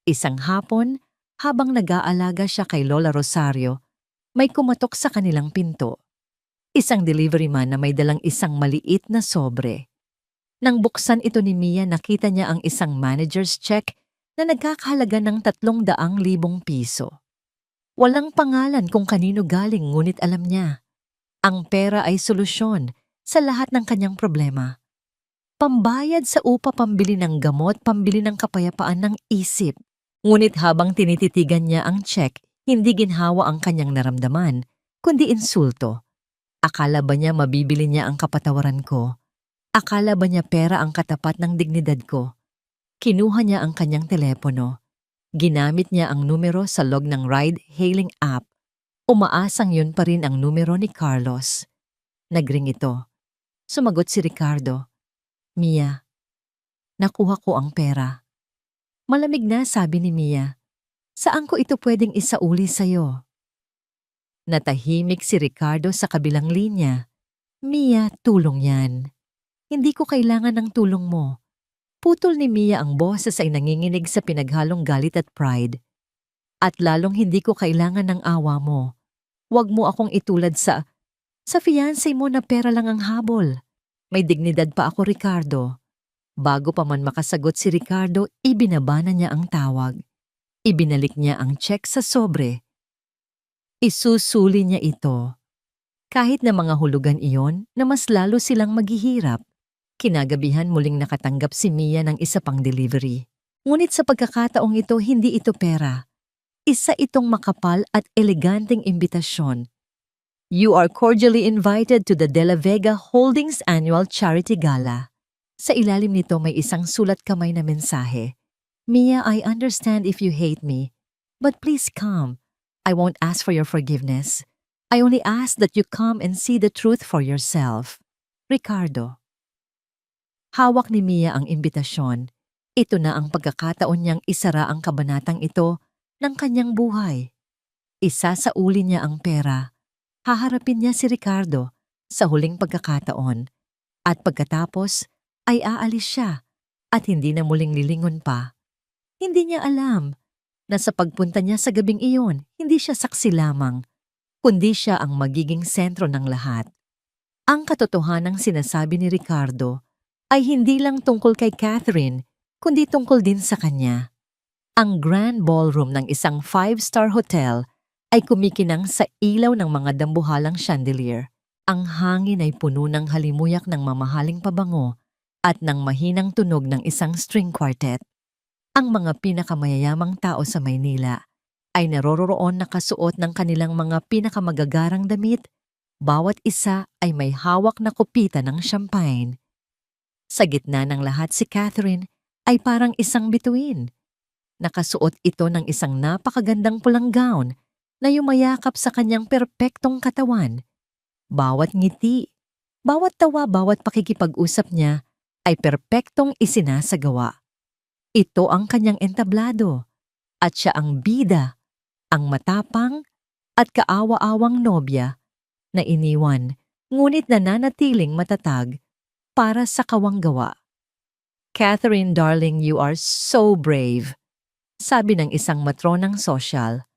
S1: Isang hapon, habang nag-aalaga siya kay Lola Rosario, may kumatok sa kanilang pinto. Isang delivery man na may dalang isang maliit na sobre. Nang buksan ito ni Mia, nakita niya ang isang manager's check na nagkakahalaga ng 300,000 piso. Walang pangalan kung kanino galing, ngunit alam niya. Ang pera ay solusyon sa lahat ng kanyang problema. Pambayad sa upa, pambili ng gamot, pambili ng kapayapaan ng isip. Ngunit habang tinititigan niya ang check, hindi ginhawa ang kanyang naramdaman, kundi insulto. Akala ba niya mabibili niya ang kapatawaran ko? Akala ba niya pera ang katapat ng dignidad ko? Kinuha niya ang kanyang telepono. Ginamit niya ang numero sa log ng ride-hailing app. Umaasang yun pa rin ang numero ni Carlos. Nagring ito. Sumagot si Ricardo. Mia, nakuha ko ang pera. Malamig na, sabi ni Mia. Saan ko ito pwedeng isauli sa'yo? Natahimik si Ricardo sa kabilang linya. Mia, tulong yan. Hindi ko kailangan ng tulong mo. Putol ni Mia ang boses ay nanginginig sa pinaghalong galit at pride. At lalong hindi ko kailangan ng awa mo. Huwag mo akong itulad sa fiancé mo na pera lang ang habol. May dignidad pa ako, Ricardo. Bago pa man makasagot si Ricardo, ibinabana niya ang tawag. Ibinalik niya ang check sa sobre. Isusuli niya ito. Kahit na mga hulugan iyon na mas lalo silang maghihirap. Kinagabihan muling nakatanggap si Mia ng isa pang delivery. Ngunit sa pagkakataong ito, hindi ito pera. Isa itong makapal at eleganteng imbitasyon. You are cordially invited to the De La Vega Holdings Annual Charity Gala. Sa ilalim nito may isang sulat kamay na mensahe. Mia, I understand if you hate me, but please come. I won't ask for your forgiveness. I only ask that you come and see the truth for yourself. Ricardo. Hawak ni Mia ang imbitasyon. Ito na ang pagkakataon niyang isara ang kabanatang ito ng kanyang buhay. Isasauli niya ang pera. Haharapin niya si Ricardo sa huling pagkakataon. At pagkatapos ay aalis siya at hindi na muling lilingon pa. Hindi niya alam na sa pagpunta niya sa gabing iyon, hindi siya saksi lamang, kundi siya ang magiging sentro ng lahat. Ang katotohanang sinasabi ni Ricardo ay hindi lang tungkol kay Catherine, kundi tungkol din sa kanya. Ang grand ballroom ng isang 5-star hotel ay kumikinang sa ilaw ng mga dambuhalang chandelier. Ang hangin ay puno ng halimuyak ng mamahaling pabango at ng mahinang tunog ng isang string quartet. Ang mga pinakamayayamang tao sa Maynila ay narororoon nakasuot ng kanilang mga pinakamagagarang damit. Bawat isa ay may hawak na kopita ng champagne. Sa gitna ng lahat si Catherine ay parang isang bituin. Nakasuot ito ng isang napakagandang pulang gown na yumayakap sa kanyang perpektong katawan. Bawat ngiti, bawat tawa, bawat pakikipag-usap niya ay perpektong isinasagawa. Ito ang kanyang entablado at siya ang bida, ang matapang at kaawa-awang nobya na iniwan ngunit nananatiling matatag para sa kawanggawa. Catherine, darling, you are so brave, sabi ng isang matronang sosyal,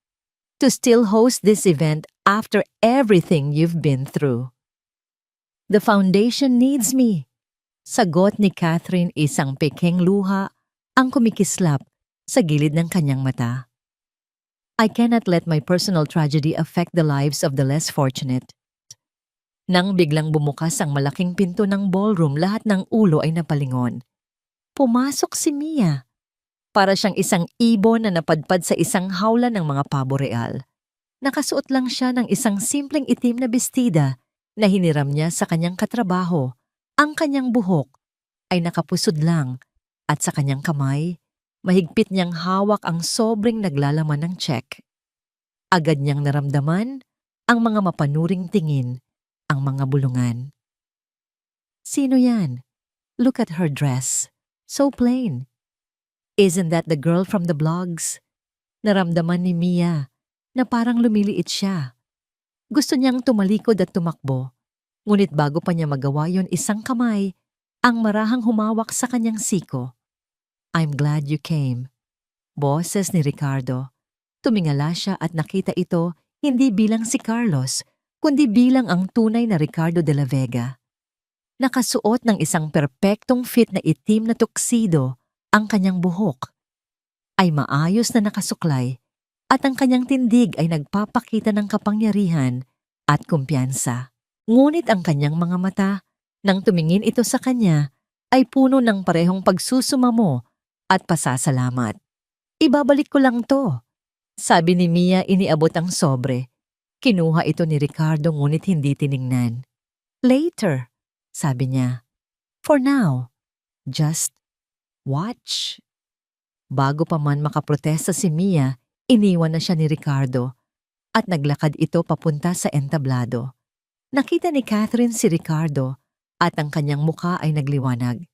S1: to still host this event after everything you've been through. The foundation needs me. Sagot ni Catherine, isang peking luha ang kumikislap sa gilid ng kanyang mata. I cannot let my personal tragedy affect the lives of the less fortunate. Nang biglang bumukas ang malaking pinto ng ballroom, lahat ng ulo ay napalingon. Pumasok si Mia. Para siyang isang ibon na napadpad sa isang hawla ng mga pabo real. Nakasuot lang siya ng isang simpleng itim na bestida na hiniram niya sa kanyang katrabaho. Ang kanyang buhok ay nakapusod lang at sa kanyang kamay, mahigpit niyang hawak ang sobrang naglalaman ng check. Agad niyang naramdaman ang mga mapanuring tingin, ang mga bulungan. Sino yan? Look at her dress. So plain. Isn't that the girl from the blogs? Naramdaman ni Mia na parang lumiliit siya. Gusto niyang tumalikod at tumakbo. Ngunit bago pa niya magawa yon, isang kamay ang marahang humawak sa kanyang siko. I'm glad you came. Boses ni Ricardo. Tumingala siya at nakita ito hindi bilang si Carlos, kundi bilang ang tunay na Ricardo de la Vega. Nakasuot ng isang perpektong fit na itim na tuxedo, ang kanyang buhok ay maayos na nakasuklay at ang kanyang tindig ay nagpapakita ng kapangyarihan at kumpiyansa. Ngunit ang kanyang mga mata, nang tumingin ito sa kanya, ay puno ng parehong pagsusumamo at pasasalamat. Ibabalik ko lang to, sabi ni Mia. Iniabot ang sobre. Kinuha ito ni Ricardo ngunit hindi tiningnan. Later, sabi niya. For now, just watch. Bago pa man makaprotesta si Mia, iniwan na siya ni Ricardo at naglakad ito papunta sa entablado. Nakita ni Catherine si Ricardo at ang kanyang muka ay nagliwanag.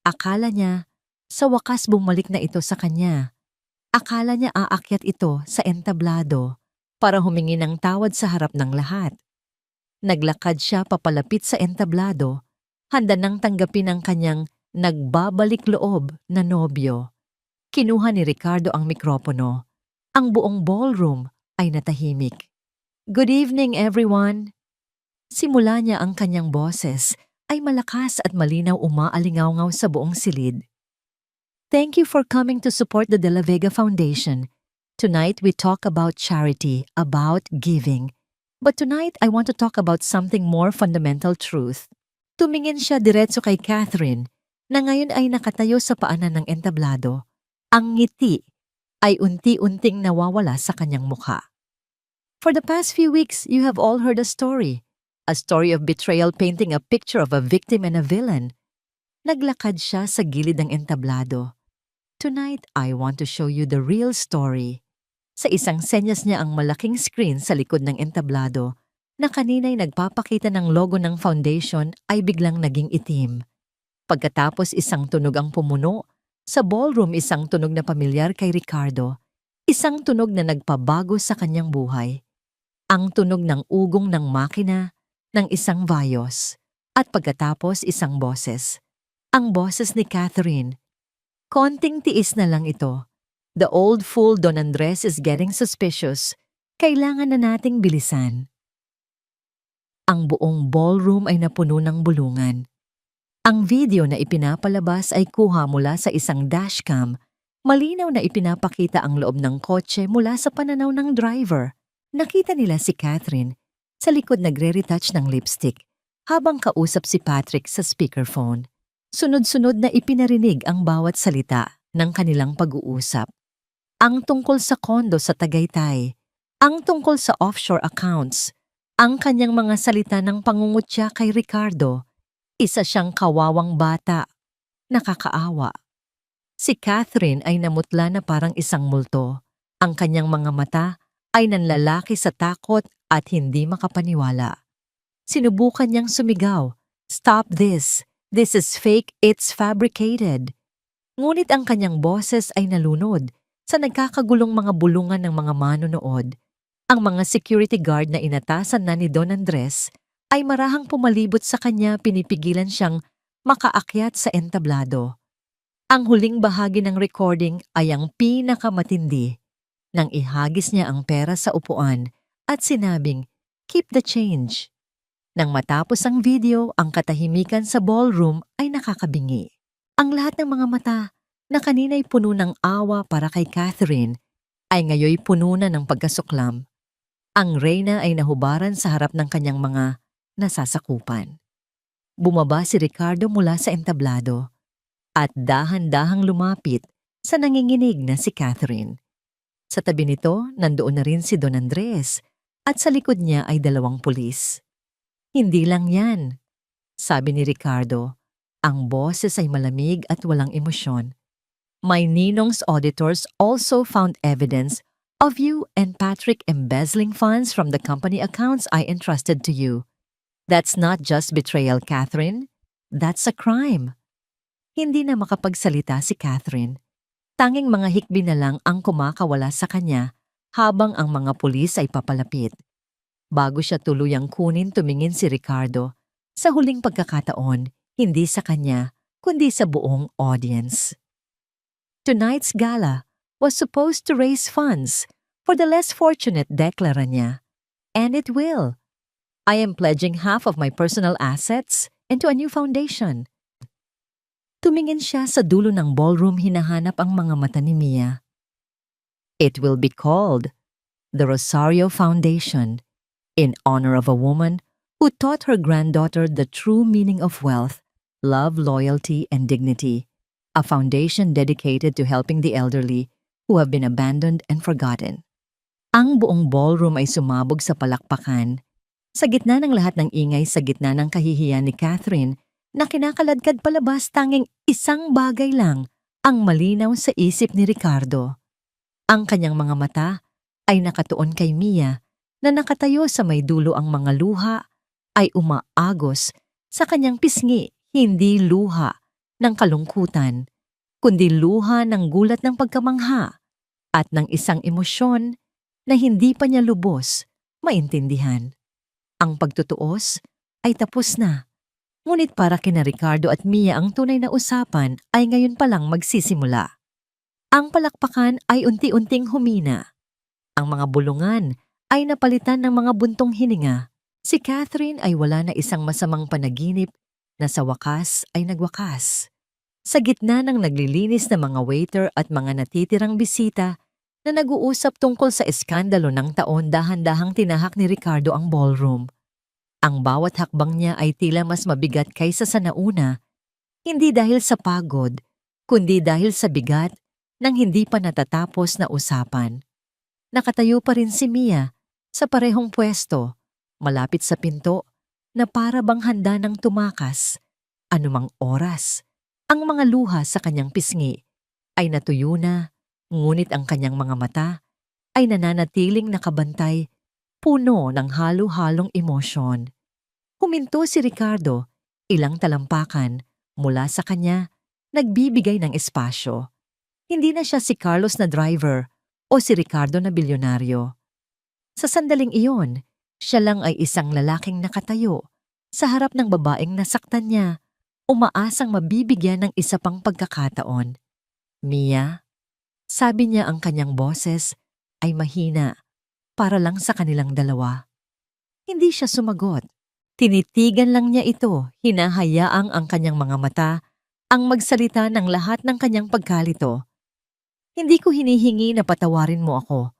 S1: Akala niya, sa wakas bumalik na ito sa kanya. Akala niya aakyat ito sa entablado para humingi ng tawad sa harap ng lahat. Naglakad siya papalapit sa entablado, handa nang tanggapin ang kanyang nagbabalik loob na nobyo. Kinuha ni Ricardo ang mikropono. Ang buong ballroom ay natahimik. Good evening, everyone. Simula niya ang kanyang boses ay malakas at malinaw, umaalingaw-ngaw sa buong silid. Thank you for coming to support the De La Vega Foundation. Tonight we talk about charity, about giving. But tonight I want to talk about something more fundamental truth. Tumingin siya diretso kay Catherine na ngayon ay nakatayo sa paanan ng entablado. Ang ngiti ay unti-unting nawawala sa kanyang mukha. For the past few weeks, you have all heard a story of betrayal painting a picture of a victim and a villain. Naglakad siya sa gilid ng entablado. Tonight, I want to show you the real story. Sa isang senyas niya ang malaking screen sa likod ng entablado na kanina'y nagpapakita ng logo ng foundation ay biglang naging itim. Pagkatapos isang tunog ang pumuno, sa ballroom isang tunog na pamilyar kay Ricardo, isang tunog na nagpabago sa kanyang buhay. Ang tunog ng ugong ng makina, ng isang Vios, at pagkatapos isang boses. Ang boses ni Catherine. Konting tiis na lang ito. The old fool Don Andres is getting suspicious. Kailangan na nating bilisan. Ang buong ballroom ay napuno ng bulungan. Ang video na ipinapalabas ay kuha mula sa isang dashcam. Malinaw na ipinapakita ang loob ng kotse mula sa pananaw ng driver. Nakita nila si Catherine sa likod nagre-retouch ng lipstick habang kausap si Patrick sa speakerphone. Sunod-sunod na ipinarinig ang bawat salita ng kanilang pag-uusap. Ang tungkol sa kondo sa Tagaytay, ang tungkol sa offshore accounts, ang kanyang mga salita ng pangungutya kay Ricardo. Isa siyang kawawang bata, nakakaawa. Si Catherine ay namutla na parang isang multo. Ang kanyang mga mata ay nanlalaki sa takot at hindi makapaniwala. Sinubukan niyang sumigaw, "Stop this! This is fake, it's fabricated." Ngunit ang kanyang boses ay nalunod sa nagkakagulong mga bulungan ng mga manonood. Ang mga security guard na inatasan na ni Don Andres ay marahang pumalibot sa kanya, pinipigilan siyang makaakyat sa entablado. Ang huling bahagi ng recording ay ang pinakamatindi. Nang ihagis niya ang pera sa upuan at sinabing, "Keep the change." Nang matapos ang video, ang katahimikan sa ballroom ay nakakabingi. Ang lahat ng mga mata na kanina'y puno ng awa para kay Catherine ay ngayoy puno na ng pagkasuklam. Ang reyna ay nahubaran sa harap ng kanyang mga nasasakupan. Bumaba si Ricardo mula sa entablado at dahan-dahang lumapit sa nanginginig na si Catherine. Sa tabi nito, nandoon na rin si Don Andres at sa likod niya ay 2 pulis. "Hindi lang yan," sabi ni Ricardo. Ang boses ay malamig at walang emosyon. "My ninong's auditors also found evidence of you and Patrick embezzling funds from the company accounts I entrusted to you. That's not just betrayal, Catherine. That's a crime." Hindi na makapagsalita si Catherine. Tanging mga hikbi na lang ang kumakawala sa kanya habang ang mga pulis ay papalapit. Bago siya tuluyang kunin, tumingin si Ricardo. Sa huling pagkakataon, hindi sa kanya, kundi sa buong audience. Tonight's gala was supposed to raise funds for the less fortunate, deklara niya. And it will. I am pledging half of my personal assets into a new foundation. Tumingin siya sa dulo ng ballroom, hinahanap ang mga mata ni Mia. It will be called the Rosario Foundation, in honor of a woman who taught her granddaughter the true meaning of wealth, love, loyalty, and dignity. A foundation dedicated to helping the elderly who have been abandoned and forgotten. Ang buong ballroom ay sumabog sa palakpakan. Sa gitna ng lahat ng ingay, sa gitna ng kahihiyan ni Catherine, na kinakaladkad palabas, tanging isang bagay lang ang malinaw sa isip ni Ricardo. Ang kanyang mga mata ay nakatuon kay Mia na nakatayo sa may dulo, ang mga luha ay umaagos sa kanyang pisngi, hindi luha ng kalungkutan, kundi luha ng gulat, ng pagkamangha at ng isang emosyon na hindi pa niya lubos maintindihan. Ang pagtutuos ay tapos na. Ngunit para kina Ricardo at Mia, ang tunay na usapan ay ngayon pa lang magsisimula. Ang palakpakan ay unti-unting humina. Ang mga bulungan ay napalitan ng mga buntong hininga. Si Catherine ay wala na isang masamang panaginip na sa wakas ay nagwakas. Sa gitna ng naglilinis na mga waiter at mga natitirang bisita na nag-uusap tungkol sa eskandalo ng taon, dahan-dahang tinahak ni Ricardo ang ballroom. Ang bawat hakbang niya ay tila mas mabigat kaysa sa nauna, hindi dahil sa pagod, kundi dahil sa bigat ng hindi pa natatapos na usapan. Nakatayo pa rin si Mia Sa parehong pwesto, malapit sa pinto, na para bang handa ng tumakas, anumang oras. Ang mga luha sa kanyang pisngi ay natuyo na, ngunit ang kanyang mga mata ay nananatiling nakabantay, puno ng halo-halong emosyon. Huminto si Ricardo, ilang talampakan mula sa kanya, nagbibigay ng espasyo. Hindi na siya si Carlos na driver o si Ricardo na bilyonaryo. Sa sandaling iyon, siya lang ay isang lalaking nakatayo sa harap ng babaeng nasaktan niya, umaasang mabibigyan ng isa pang pagkakataon. Mia, sabi niya, ang kanyang boses ay mahina para lang sa kanilang dalawa. Hindi siya sumagot. Tinitigan lang niya ito, hinahayaang ang kanyang mga mata ang magsalita ng lahat ng kanyang pagkalito. Hindi ko hinihingi na patawarin mo ako.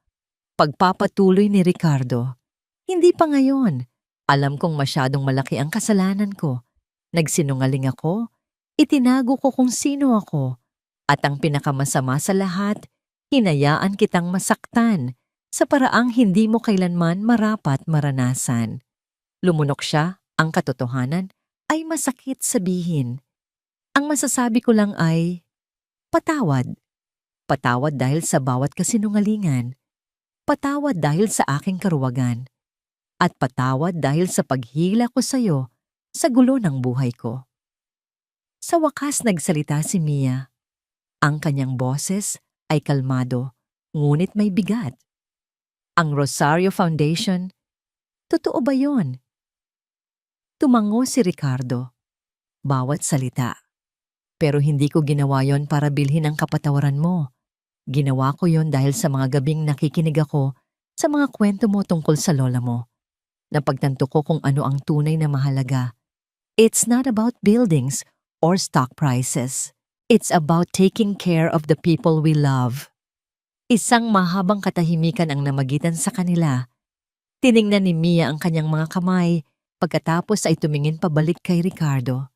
S1: Pagpapatuloy ni Ricardo. Hindi pa ngayon. Alam kong masyadong malaki ang kasalanan ko. Nagsinungaling ako, itinago ko kung sino ako, at ang pinakamasama sa lahat, hinayaan kitang masaktan sa paraang hindi mo kailanman marapat maranasan. Lumunok siya, ang katotohanan ay masakit sabihin. Ang masasabi ko lang ay, patawad. Patawad dahil sa bawat kasinungalingan. Patawad dahil sa aking karuwagan. At patawad dahil sa paghila ko sa'yo sa gulo ng buhay ko. Sa wakas nagsalita si Mia. Ang kanyang boses ay kalmado, ngunit may bigat. Ang Rosario Foundation, totoo ba yon? Tumango si Ricardo. Bawat salita. Pero hindi ko ginawa yon para bilhin ang kapatawaran mo. Ginawa ko yon dahil sa mga gabing nakikinig ako sa mga kwento mo tungkol sa lola mo. Napagtanto ko kung ano ang tunay na mahalaga. It's not about buildings or stock prices. It's about taking care of the people we love. Isang mahabang katahimikan ang namagitan sa kanila. Tiningnan ni Mia ang kanyang mga kamay, pagkatapos ay tumingin pabalik kay Ricardo.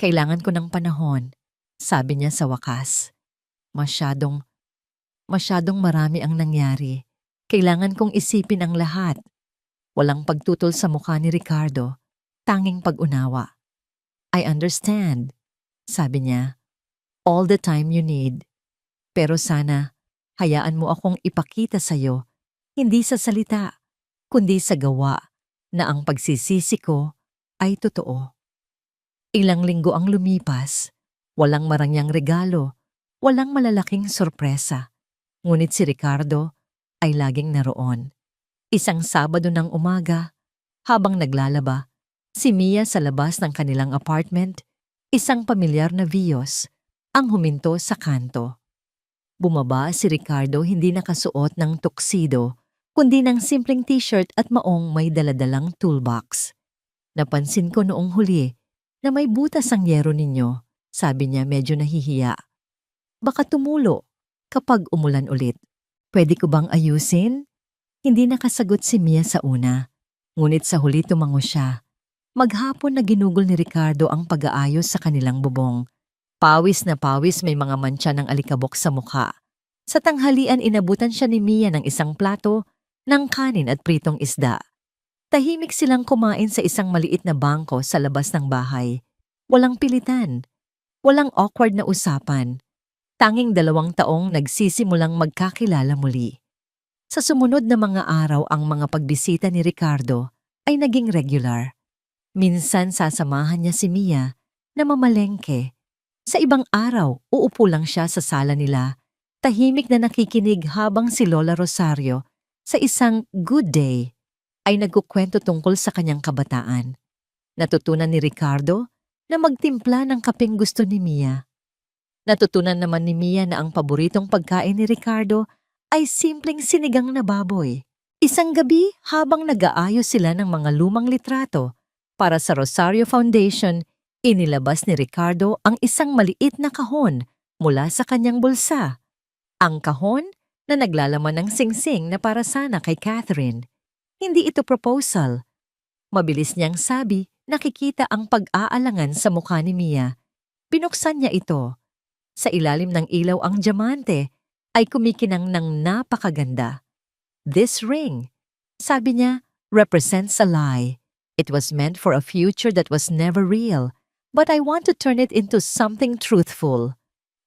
S1: Kailangan ko ng panahon, sabi niya sa wakas. Masyadong marami ang nangyari. Kailangan kong isipin ang lahat. Walang pagtutol sa mukha ni Ricardo, tanging pag-unawa. I understand, sabi niya. All the time you need. Pero sana, hayaan mo akong ipakita sa'yo, hindi sa salita, kundi sa gawa, na ang pagsisisi ko ay totoo. Ilang linggo ang lumipas, walang marangyang regalo, walang malalaking sorpresa. Ngunit si Ricardo ay laging naroon. Isang Sabado ng umaga, habang naglalaba, si Mia sa labas ng kanilang apartment, isang pamilyar na Vios ang huminto sa kanto. Bumaba si Ricardo, hindi nakasuot ng tuxedo, kundi ng simpleng t-shirt at maong may daladalang toolbox. Napansin ko noong huli na may butas ang yero ninyo, sabi niya medyo nahihiya. Baka tumulo kapag umulan ulit. Pwede ko bang ayusin? Hindi nakasagot si Mia sa una, ngunit sa huli tumango siya. Maghapon na ginugol ni Ricardo ang pag-aayos sa kanilang bubong. Pawis na pawis, may mga mantsa ng alikabok sa mukha. Sa tanghalian inabutan siya ni Mia ng isang plato ng kanin at pritong isda. Tahimik silang kumain sa isang maliit na bangko sa labas ng bahay. Walang pilitan, walang awkward na usapan. Tanging 2 taong nagsisimulang magkakilala muli. Sa sumunod na mga araw ang mga pagbisita ni Ricardo ay naging regular. Minsan sasamahan niya si Mia na mamalengke. Sa ibang araw, uupo lang siya sa sala nila, tahimik na nakikinig habang si Lola Rosario sa isang good day ay nagkukwento tungkol sa kanyang kabataan. Natutunan ni Ricardo na magtimpla ng kapeng gusto ni Mia. Natutunan naman ni Mia na ang paboritong pagkain ni Ricardo ay simpleng sinigang na baboy. Isang gabi habang nag-aayos sila ng mga lumang litrato para sa Rosario Foundation, inilabas ni Ricardo ang isang maliit na kahon mula sa kanyang bulsa. Ang kahon na naglalaman ng singsing na para sana kay Catherine. Hindi ito proposal. Mabilis niyang sabi, nakikita ang pag-aalangan sa mukha ni Mia. Binuksan niya ito. Sa ilalim ng ilaw ang diamante ay kumikinang ng napakaganda. This ring, Sabi niya, represents a lie. It was meant for a future that was never real, but I want to turn it into something truthful.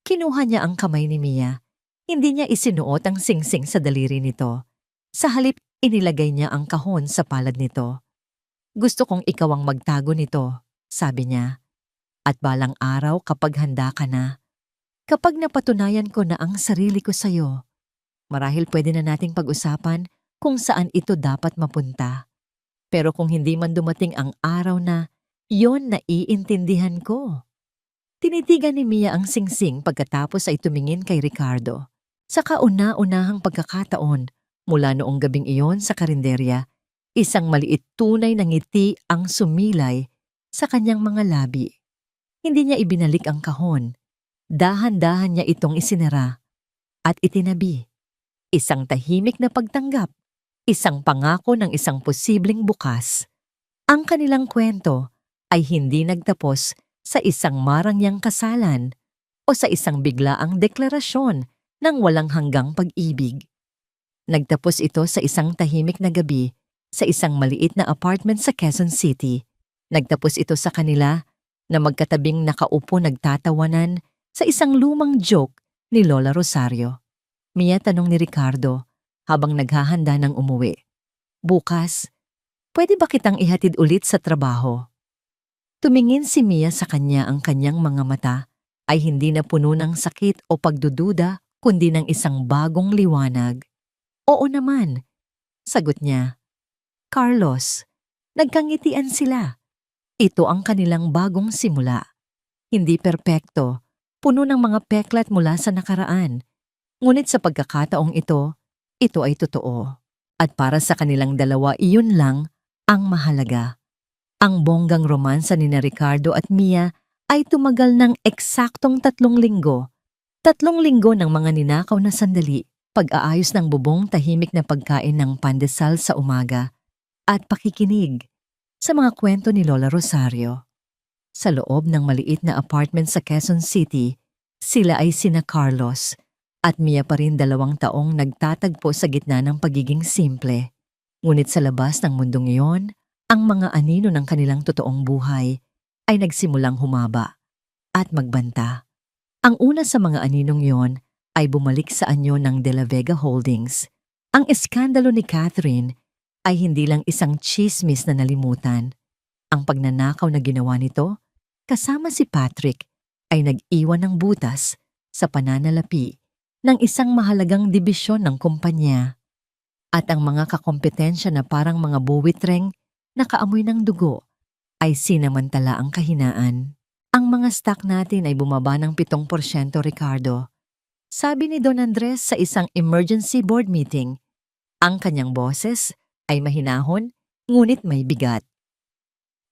S1: Kinuha niya ang kamay ni Mia. Hindi niya isinuot ang singsing sa daliri nito. Sa halip, inilagay niya ang kahon sa palad nito. Gusto kong ikaw ang magtago nito, sabi niya. At balang araw kapag handa ka na, kapag napatunayan ko na ang sarili ko sa'yo, marahil pwede na nating pag-usapan kung saan ito dapat mapunta. Pero kung hindi man dumating ang araw na, yon na iintindihan ko. Tinitigan ni Mia ang singsing pagkatapos ay tumingin kay Ricardo. Sa kauna-unahang pagkakataon, mula noong gabing iyon sa karinderya, isang maliit tunay na ngiti ang sumilay sa kanyang mga labi. Hindi niya ibinalik ang kahon. Dahan-dahan niya itong isinara at itinabi. Isang tahimik na pagtanggap, isang pangako ng isang posibleng bukas. Ang kanilang kwento ay hindi nagtapos sa isang marangyang kasalan o sa isang biglaang deklarasyon ng walang hanggang pag-ibig. Nagtapos ito sa isang tahimik na gabi sa isang maliit na apartment sa Quezon City. Nagtapos ito sa kanila na magkatabing nakaupo nagtatawanan sa isang lumang joke ni Lola Rosario. Mia, tanong ni Ricardo habang naghahanda ng umuwi. Bukas, pwede ba kitang ihatid ulit sa trabaho? Tumingin si Mia sa kanya, ang kanyang mga mata ay hindi na puno ng sakit o pagdududa kundi ng isang bagong liwanag. Oo naman, sagot niya. Carlos, nagkangitian sila. Ito ang kanilang bagong simula. Hindi perpekto, puno ng mga peklat mula sa nakaraan. Ngunit sa pagkakataong ito ay totoo. At para sa kanilang dalawa, iyon lang ang mahalaga. Ang bonggang romansa ni Ricardo at Mia ay tumagal ng eksaktong 3 linggo. 3 linggo ng mga ninakaw na sandali, pag-aayos ng bubong, tahimik na pagkain ng pandesal sa umaga, at pakikinig sa mga kwento ni Lola Rosario. Sa loob ng maliit na apartment sa Quezon City, sila ay sina Carlos at Mia pa rin 2 taong nagtatagpo sa gitna ng pagiging simple. Ngunit sa labas ng mundong iyon, ang mga anino ng kanilang totoong buhay ay nagsimulang humaba at magbanta. Ang una sa mga aninong iyon ay bumalik sa anyo ng De La Vega Holdings. Ang eskandalo ni Catherine ay hindi lang isang chismis na nalimutan. Ang pagnanakaw na ginawa nito, kasama si Patrick, ay nag-iwan ng butas sa pananalapi ng isang mahalagang dibisyon ng kumpanya. At ang mga kakompetensya na parang mga buwitreng nakaamoy ng dugo ay sinamantala ang kahinaan. Ang mga stock natin ay bumaba ng 7%, Ricardo. Sabi ni Don Andres sa isang emergency board meeting. Ang kanyang boses ay mahinahon, ngunit may bigat.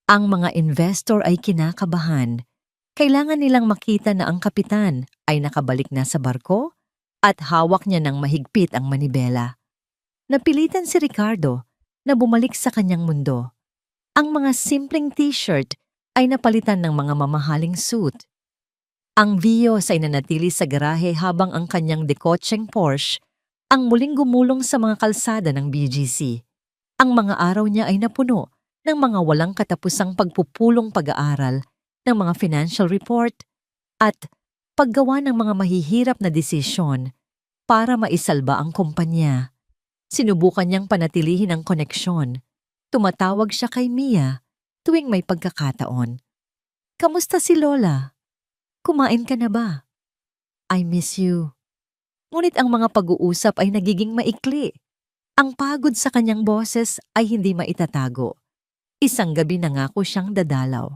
S1: Ang mga investor ay kinakabahan. Kailangan nilang makita na ang kapitan ay nakabalik na sa barko at hawak niya ng mahigpit ang manibela. Napilitan si Ricardo na bumalik sa kanyang mundo. Ang mga simpleng t-shirt ay napalitan ng mga mamahaling suit. Ang Vios ay nanatili sa garahe habang ang kanyang dekotseng Porsche ang muling gumulong sa mga kalsada ng BGC. Ang mga araw niya ay napuno ng mga walang katapusang pagpupulong pag-aaral ng mga financial report at paggawa ng mga mahihirap na desisyon para maisalba ang kumpanya. Sinubukan niyang panatilihin ang koneksyon. Tumatawag siya kay Mia tuwing may pagkakataon. Kamusta si Lola? Kumain ka na ba? I miss you. Ngunit ang mga pag-uusap ay nagiging maikli. Ang pagod sa kanyang boses ay hindi maitatago. Isang gabi nangako siyang dadalaw.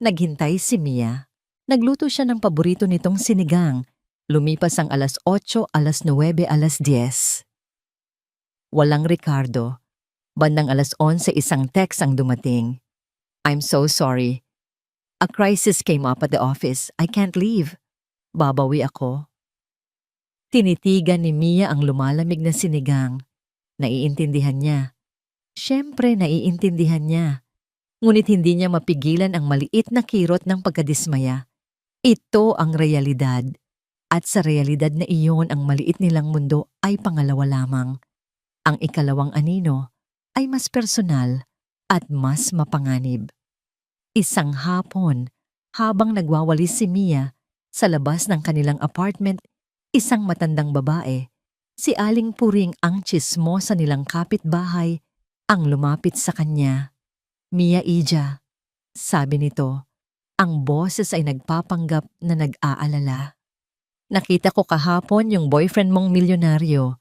S1: Naghintay si Mia. Nagluto siya ng paborito nitong sinigang. Lumipas ang 8:00, 9:00, 10:00. Walang Ricardo. Bandang 11:00 isang text ang dumating. I'm so sorry. A crisis came up at the office. I can't leave. Babawi ako. Tinitigan ni Mia ang lumalamig na sinigang. Naiintindihan niya. Siyempre naiintindihan niya. Ngunit hindi niya mapigilan ang maliit na kirot ng pagkadismaya. Ito ang realidad. At sa realidad na iyon, ang maliit nilang mundo ay pangalawa lamang. Ang ikalawang anino ay mas personal at mas mapanganib. Isang hapon, habang nagwawalis si Mia sa labas ng kanilang apartment, isang matandang babae, si Aling Puring ang tsismosa nilang kapitbahay, ang lumapit sa kanya. "Mia Ija," sabi nito, ang boses ay nagpapanggap na nag-aalala. "Nakita ko kahapon yung boyfriend mong milyonaryo.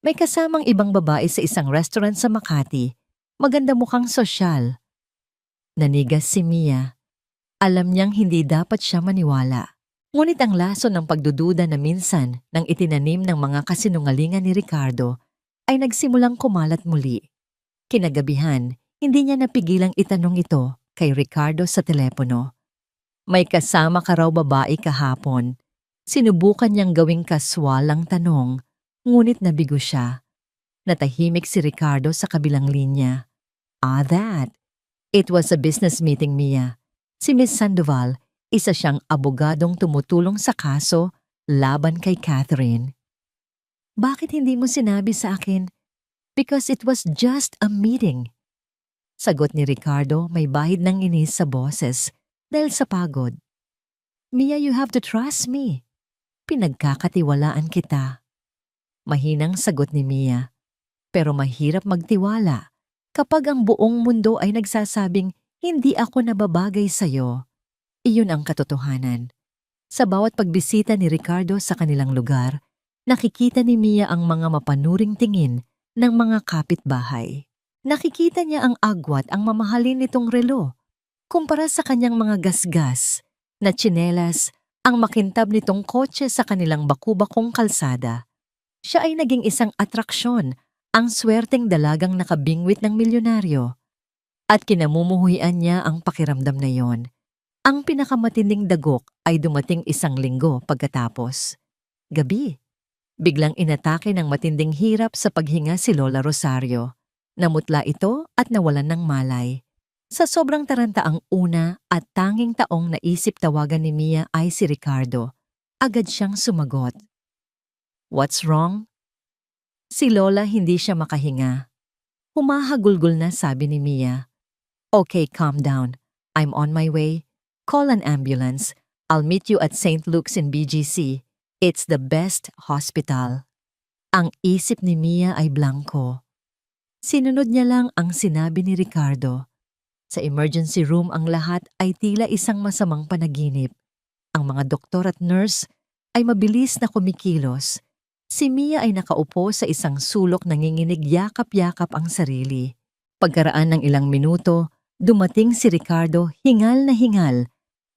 S1: May kasamang ibang babae sa isang restaurant sa Makati. Maganda mukhang sosyal." Nanigas si Mia. Alam niyang hindi dapat siya maniwala. Ngunit ang laso ng pagdududa na minsan nang itinanim ng mga kasinungalingan ni Ricardo ay nagsimulang kumalat muli. Kinagabihan, hindi niya napigilang itanong ito kay Ricardo sa telepono. "May kasama ka raw babae kahapon?" Sinubukan niyang gawing kaswalang tanong, ngunit nabigo siya. Natahimik si Ricardo sa kabilang linya. That. It was a business meeting, Mia. Si Miss Sandoval, isa siyang abogadong tumutulong sa kaso laban kay Catherine. "Bakit hindi mo sinabi sa akin?" "Because it was just a meeting." Sagot ni Ricardo, may bahid ng inis sa boses dahil sa pagod. "Mia, you have to trust me. Pinagkakatiwalaan kita." Mahinang sagot ni Mia. Pero mahirap magtiwala kapag ang buong mundo ay nagsasabing hindi ako nababagay sa'yo. Iyon ang katotohanan. Sa bawat pagbisita ni Ricardo sa kanilang lugar, nakikita ni Mia ang mga mapanuring tingin ng mga kapitbahay. Nakikita niya ang agwat ang mamahalin nitong relo kumpara sa kanyang mga gasgas na tsinelas, ang makintab nitong kotse sa kanilang bakubakong kalsada. Siya ay naging isang atraksyon, ang swerteng dalagang nakabingwit ng milyonaryo. At kinamumuhian niya ang pakiramdam na yon. Ang pinakamatinding dagok ay dumating 1 linggo pagkatapos. Gabi, biglang inatake ng matinding hirap sa paghinga si Lola Rosario. Namutla ito at nawalan ng malay. Sa sobrang taranta ang una at tanging taong naisip tawagan ni Mia ay si Ricardo. Agad siyang sumagot. "What's wrong?" Si Lola hindi siya makahinga. Humahagulgol na sabi ni Mia. "Okay, calm down. I'm on my way. Call an ambulance. I'll meet you at St. Luke's in BGC. It's the best hospital." Ang isip ni Mia ay blanko. Sinunod niya lang ang sinabi ni Ricardo. Sa emergency room ang lahat ay tila isang masamang panaginip. Ang mga doktor at nurse ay mabilis na kumikilos. Si Mia ay nakaupo sa isang sulok, nanginginig, yakap-yakap ang sarili. Pagkaraan ng ilang minuto, dumating si Ricardo, hingal na hingal.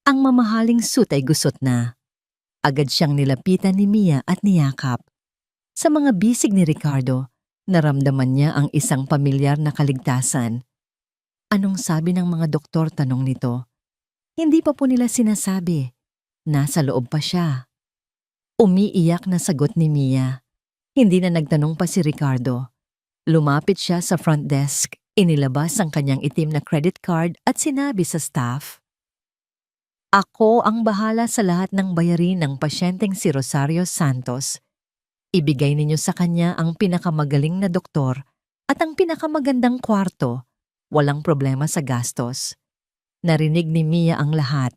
S1: Ang mamahaling suit ay gusot na. Agad siyang nilapitan ni Mia at niyakap. Sa mga bisig ni Ricardo, naramdaman niya ang isang pamilyar na kaligtasan. "Anong sabi ng mga doktor?" tanong nito. Hindi pa po nila sinasabi. Nasa loob pa siya. Umiiyak na sagot ni Mia. Hindi na nagtanong pa si Ricardo. Lumapit siya sa front desk, inilabas ang kanyang itim na credit card at sinabi sa staff, "Ako ang bahala sa lahat ng bayarin ng pasyenteng si Rosario Santos. Ibigay ninyo sa kanya ang pinakamagaling na doktor at ang pinakamagandang kwarto. Walang problema sa gastos." Narinig ni Mia ang lahat.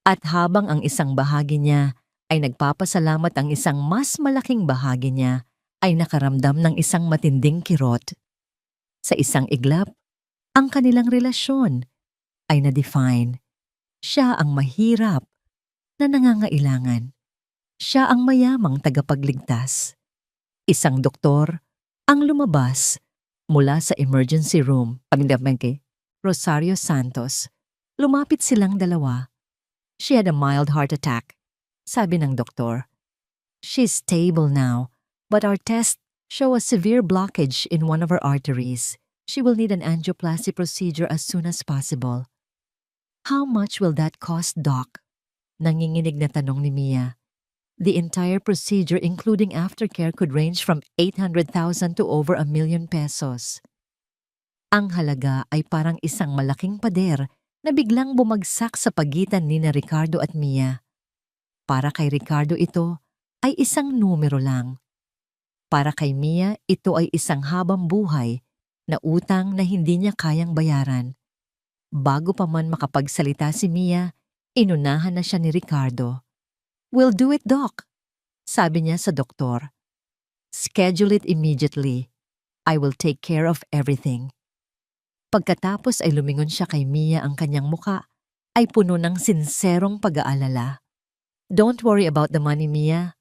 S1: At habang ang isang bahagi niya ay nagpapasalamat, ang isang mas malaking bahagi niya ay nakaramdam ng isang matinding kirot. Sa isang iglap, ang kanilang relasyon ay na-define. Siya ang mahirap na nangangailangan. Siya ang mayamang tagapagligtas. Isang doktor ang lumabas mula sa emergency room. Pagdating kay Rosario Santos, lumapit silang dalawa. She had a mild heart attack, sabi ng doktor. She's stable now, but our tests show a severe blockage in one of her arteries. She will need an angioplasty procedure as soon as possible. How much will that cost, Doc? Nanginginig na tanong ni Mia. The entire procedure, including aftercare, could range from 800,000 to over 1,000,000 pesos. Ang halaga ay parang isang malaking pader na biglang bumagsak sa pagitan ni na Ricardo at Mia. Para kay Ricardo ito ay isang numero lang. Para kay Mia ito ay isang habang buhay na utang na hindi niya kayang bayaran. Bago pa man makapagsalita si Mia, inunahan na siya ni Ricardo. "We'll do it, Doc," sabi niya sa doktor. "Schedule it immediately. I will take care of everything." Pagkatapos ay lumingon siya kay Mia, ang kanyang muka ay puno ng sinserong pag-aalala. "Don't worry about the money, Mia.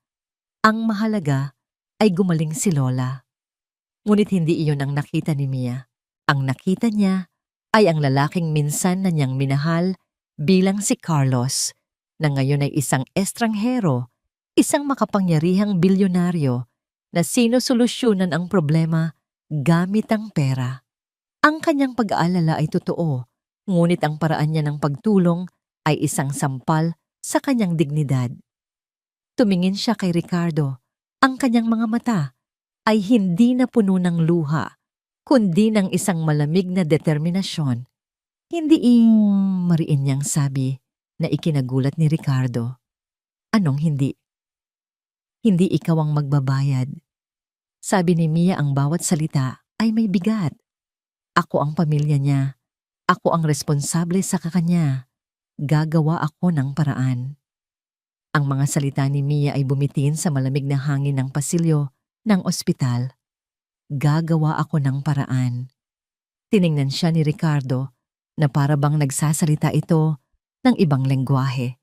S1: Ang mahalaga ay gumaling si Lola." Ngunit hindi iyon ang nakita ni Mia. Ang nakita niya ay ang lalaking minsan na niyang minahal bilang si Carlos, na ngayon ay isang estranghero, isang makapangyarihang bilyonaryo na sinusolusyunan ang problema gamit ang pera. Ang kanyang pag-aalala ay totoo, ngunit ang paraan niya ng pagtulong ay isang sampal sa kanyang dignidad. Tumingin siya kay Ricardo. Ang kanyang mga mata ay hindi na puno ng luha, kundi ng isang malamig na determinasyon. Hindi mariin niyang sabi na ikinagulat ni Ricardo. "Anong hindi?" "Hindi ikaw ang magbabayad." Sabi ni Mia, ang bawat salita ay may bigat. "Ako ang pamilya niya. Ako ang responsable sa kanya. Gagawa ako ng paraan." Ang mga salita ni Mia ay bumitin sa malamig na hangin ng pasilyo ng ospital. "Gagawa ako ng paraan." Tiningnan siya ni Ricardo na para bang nagsasalita ito ng ibang lengguwahe.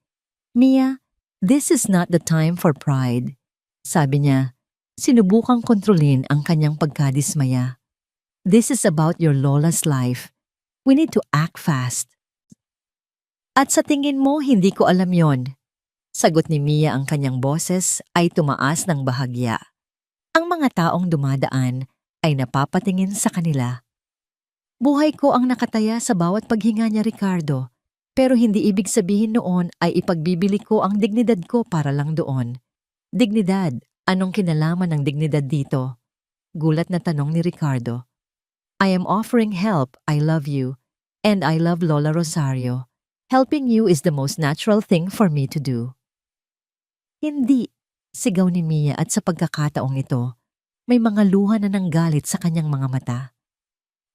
S1: "Mia, this is not the time for pride." Sabi niya, sinubukang kontrolin ang kanyang pagkadismaya. "This is about your Lola's life. We need to act fast." "At sa tingin mo, hindi ko alam yon." Sagot ni Mia, ang kanyang boses ay tumaas ng bahagya. Ang mga taong dumadaan ay napapatingin sa kanila. "Buhay ko ang nakataya sa bawat paghinga niya, Ricardo. Pero hindi ibig sabihin noon ay ipagbibili ko ang dignidad ko para lang doon." "Dignidad? Anong kinalaman ng dignidad dito?" Gulat na tanong ni Ricardo. "I am offering help. I love you. And I love Lola Rosario. Helping you is the most natural thing for me to do." "Hindi," sigaw ni Mia, at sa pagkakataong ito, may mga luha na ng galit sa kanyang mga mata.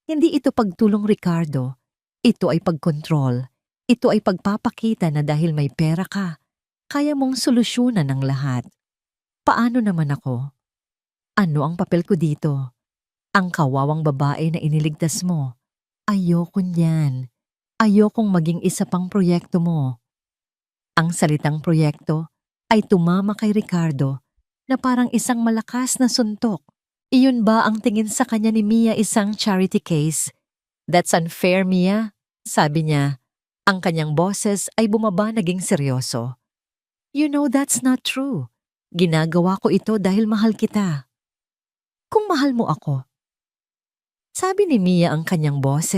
S1: Hindi ito pagtulong, Ricardo. Ito ay pagkontrol. Ito ay pagpapakita na dahil may pera ka, kaya mong solusyonan ang lahat. Paano naman ako? Ano ang papel ko dito? Ang kawawang babae na iniligtas mo. Ayoko niyan. Ayokong maging isa pang proyekto mo. Ang salitang proyekto ay tumama kay Ricardo na parang isang malakas na suntok. Iyon ba ang tingin sa kanya ni Mia, isang charity case? "That's unfair, Mia," sabi niya. Ang kanyang boses ay bumaba, naging seryoso. "You know that's not true. Ginagawa ko ito dahil mahal kita." "Kung mahal mo ako," sabi ni Mia, ang kanyang boses